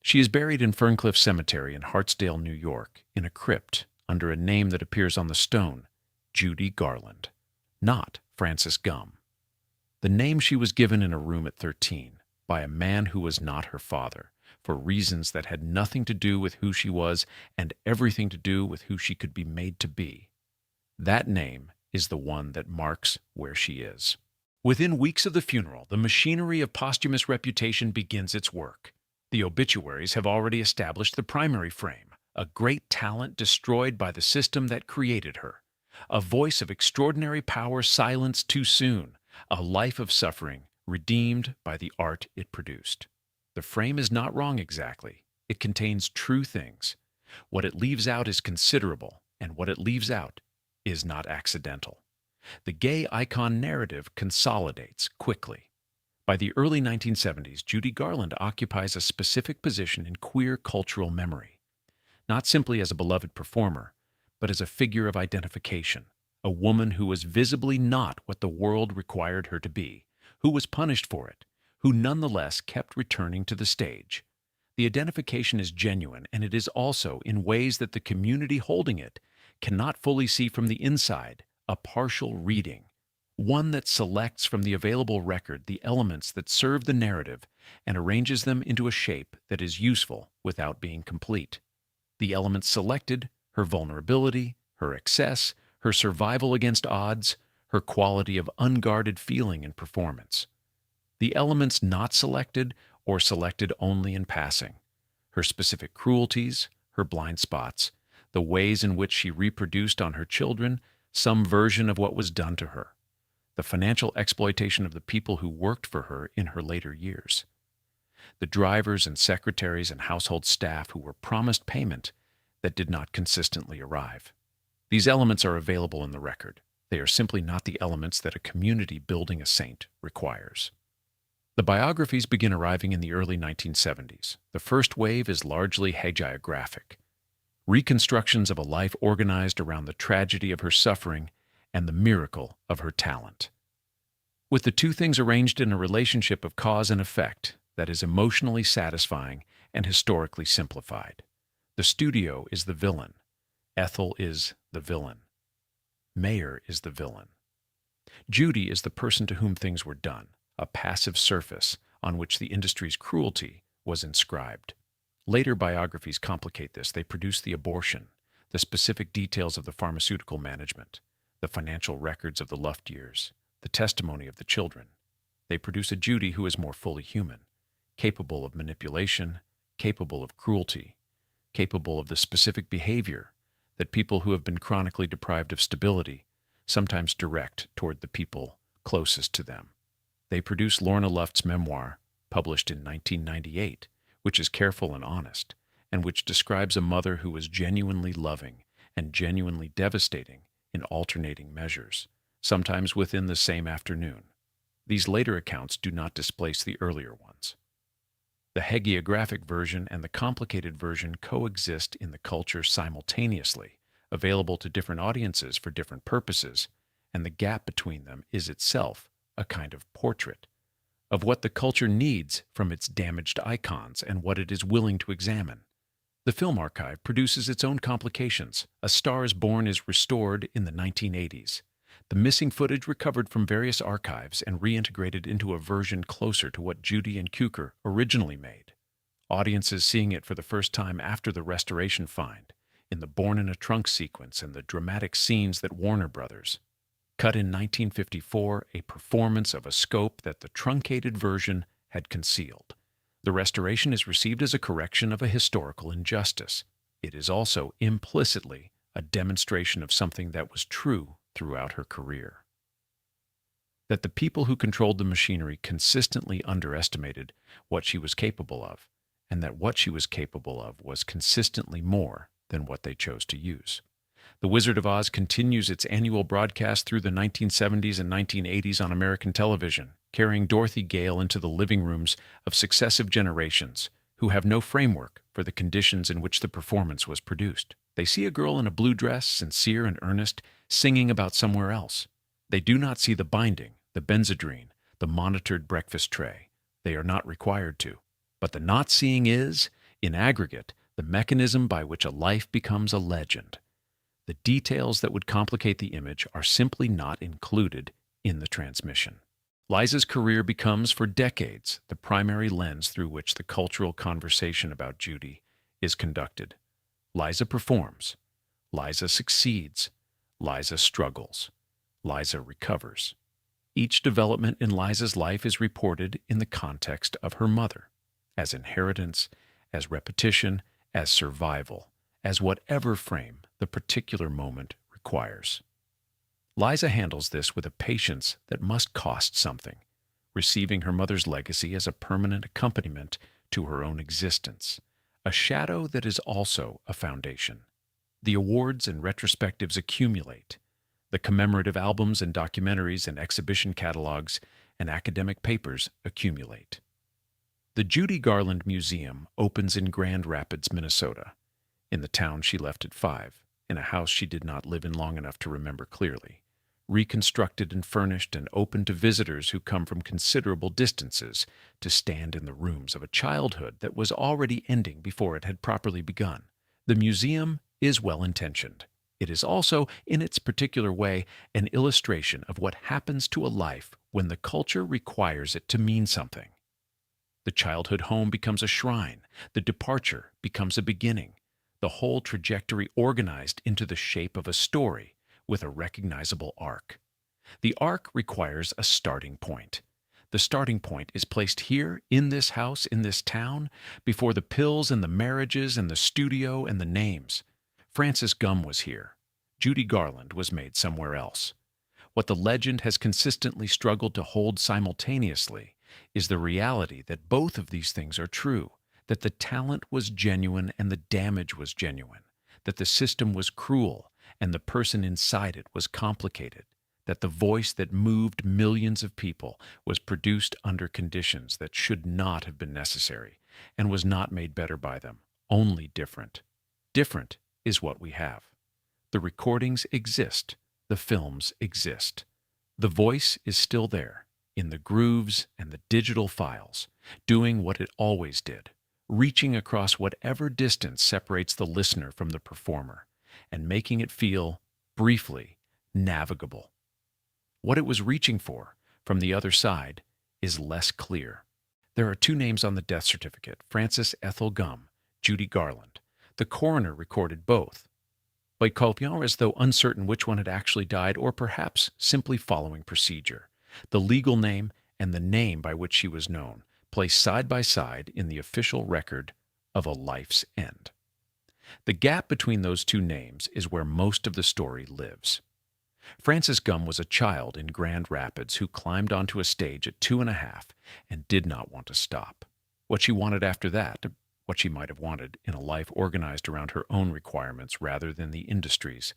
She is buried in Ferncliff Cemetery in Hartsdale, New York, in a crypt under a name that appears on the stone, Judy Garland, not Frances Gumm. The name she was given in a room at 13 by a man who was not her father, for reasons that had nothing to do with who she was and everything to do with who she could be made to be. That name is the one that marks where she is. Within weeks of the funeral, the machinery of posthumous reputation begins its work. The obituaries have already established the primary frame, a great talent destroyed by the system that created her, a voice of extraordinary power silenced too soon, a life of suffering redeemed by the art it produced. The frame is not wrong exactly. It contains true things. What it leaves out is considerable, and what it leaves out is not accidental. The gay icon narrative consolidates quickly. By the early 1970s, Judy Garland occupies a specific position in queer cultural memory, not simply as a beloved performer, but as a figure of identification, a woman who was visibly not what the world required her to be, who was punished for it, who nonetheless kept returning to the stage. The identification is genuine, and it is also, in ways that the community holding it cannot fully see from the inside, a partial reading, one that selects from the available record the elements that serve the narrative and arranges them into a shape that is useful without being complete. The elements selected, her vulnerability, her excess, her survival against odds, her quality of unguarded feeling and performance. The elements not selected or selected only in passing, her specific cruelties, her blind spots, the ways in which she reproduced on her children some version of what was done to her, the financial exploitation of the people who worked for her in her later years, the drivers and secretaries and household staff who were promised payment that did not consistently arrive. These elements are available in the record. They are simply not the elements that a community building a saint requires. The biographies begin arriving in the early 1970s. The first wave is largely hagiographic, reconstructions of a life organized around the tragedy of her suffering and the miracle of her talent. With the two things arranged in a relationship of cause and effect that is emotionally satisfying and historically simplified. The studio is the villain. Ethel is the villain. Mayer is the villain. Judy is the person to whom things were done, a passive surface on which the industry's cruelty was inscribed. Later biographies complicate this. They produce the abortion, the specific details of the pharmaceutical management, the financial records of the Luft years, the testimony of the children. They produce a Judy who is more fully human, capable of manipulation, capable of cruelty, capable of the specific behavior that people who have been chronically deprived of stability sometimes direct toward the people closest to them. They produce Lorna Luft's memoir, published in 1998, which is careful and honest, and which describes a mother who was genuinely loving and genuinely devastating in alternating measures, sometimes within the same afternoon. These later accounts do not displace the earlier ones. The hagiographic version and the complicated version coexist in the culture simultaneously, available to different audiences for different purposes, and the gap between them is itself a kind of portrait of what the culture needs from its damaged icons and what it is willing to examine. The film archive produces its own complications. A Star is Born is restored in the 1980s. The missing footage recovered from various archives and reintegrated into a version closer to what Judy and Cukor originally made. Audiences seeing it for the first time after the restoration find, in the Born in a Trunk sequence and the dramatic scenes that Warner Brothers cut in 1954, a performance of a scope that the truncated version had concealed. The restoration is received as a correction of a historical injustice. It is also implicitly a demonstration of something that was true throughout her career. That the people who controlled the machinery consistently underestimated what she was capable of, and that what she was capable of was consistently more than what they chose to use. The Wizard of Oz continues its annual broadcast through the 1970s and 1980s on American television, carrying Dorothy Gale into the living rooms of successive generations who have no framework for the conditions in which the performance was produced. They see a girl in a blue dress, sincere and earnest, singing about somewhere else. They do not see the binding, the benzodrine, the monitored breakfast tray. They are not required to. But the not seeing is, in aggregate, the mechanism by which a life becomes a legend. The details that would complicate the image are simply not included in the transmission. Liza's career becomes, for decades, the primary lens through which the cultural conversation about Judy is conducted. Liza performs. Liza succeeds. Liza struggles. Liza recovers. Each development in Liza's life is reported in the context of her mother, as inheritance, as repetition, as survival, as whatever frame the particular moment requires. Liza handles this with a patience that must cost something, receiving her mother's legacy as a permanent accompaniment to her own existence, a shadow that is also a foundation. The awards and retrospectives accumulate. The commemorative albums and documentaries and exhibition catalogs and academic papers accumulate. The Judy Garland Museum opens in Grand Rapids, Minnesota, in the town she left at 5, in a house she did not live in long enough to remember clearly, reconstructed and furnished and open to visitors who come from considerable distances to stand in the rooms of a childhood that was already ending before it had properly begun. The museum is well-intentioned. It is also, in its particular way, an illustration of what happens to a life when the culture requires it to mean something. The childhood home becomes a shrine. The departure becomes a beginning. The whole trajectory organized into the shape of a story with a recognizable arc. The arc requires a starting point. The starting point is placed here, in this house, in this town, before the pills and the marriages and the studio and the names. Frances Gumm was here. Judy Garland was made somewhere else. What the legend has consistently struggled to hold simultaneously is the reality that both of these things are true, that the talent was genuine and the damage was genuine, that the system was cruel and the person inside it was complicated, that the voice that moved millions of people was produced under conditions that should not have been necessary and was not made better by them, only different. Different is what we have. The recordings exist. The films exist. The voice is still there, in the grooves and the digital files, doing what it always did, reaching across whatever distance separates the listener from the performer, and making it feel, briefly, navigable. What it was reaching for, from the other side, is less clear. There are 2 names on the death certificate, Frances Ethel Gumm, Judy Garland. The coroner recorded both, but confiant as though uncertain which one had actually died, or perhaps simply following procedure. The legal name and the name by which she was known, placed side by side in the official record of a life's end. The gap between those 2 names is where most of the story lives. Frances Gumm was a child in Grand Rapids who climbed onto a stage at 2.5 and did not want to stop. What she wanted after that, what she might have wanted in a life organized around her own requirements rather than the industry's,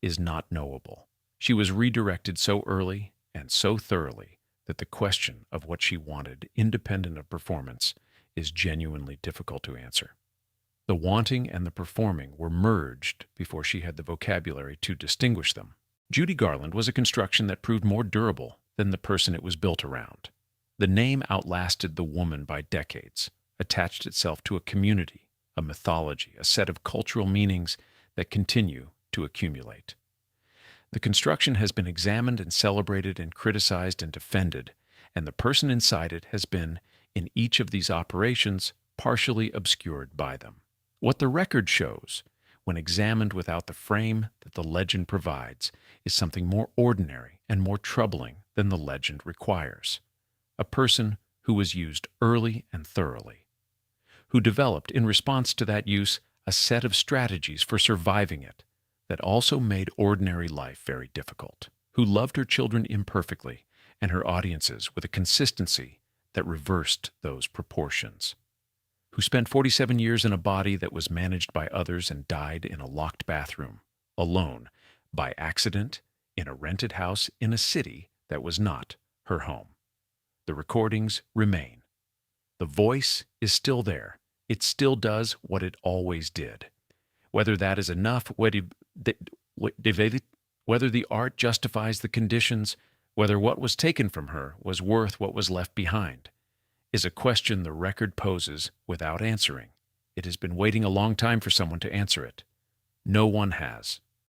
is not knowable. She was redirected so early and so thoroughly that the question of what she wanted, independent of performance, is genuinely difficult to answer. The wanting and the performing were merged before she had the vocabulary to distinguish them. Judy Garland was a construction that proved more durable than the person it was built around. The name outlasted the woman by decades, attached itself to a community, a mythology, a set of cultural meanings that continue to accumulate. The construction has been examined and celebrated and criticized and defended, and the person inside it has been, in each of these operations, partially obscured by them. What the record shows, when examined without the frame that the legend provides, is something more ordinary and more troubling than the legend requires. A person who was used early and thoroughly, who developed, in response to that use, a set of strategies for surviving it that also made ordinary life very difficult, who loved her children imperfectly and her audiences with a consistency that reversed those proportions, who spent 47 years in a body that was managed by others and died in a locked bathroom, alone, by accident, in a rented house in a city that was not her home. The recordings remain. The voice is still there. It still does what it always did. Whether that is enough, whether the art justifies the conditions, whether what was taken from her was worth what was left behind, is a question the record poses without answering. It has been waiting a long time for someone to answer it. No one has.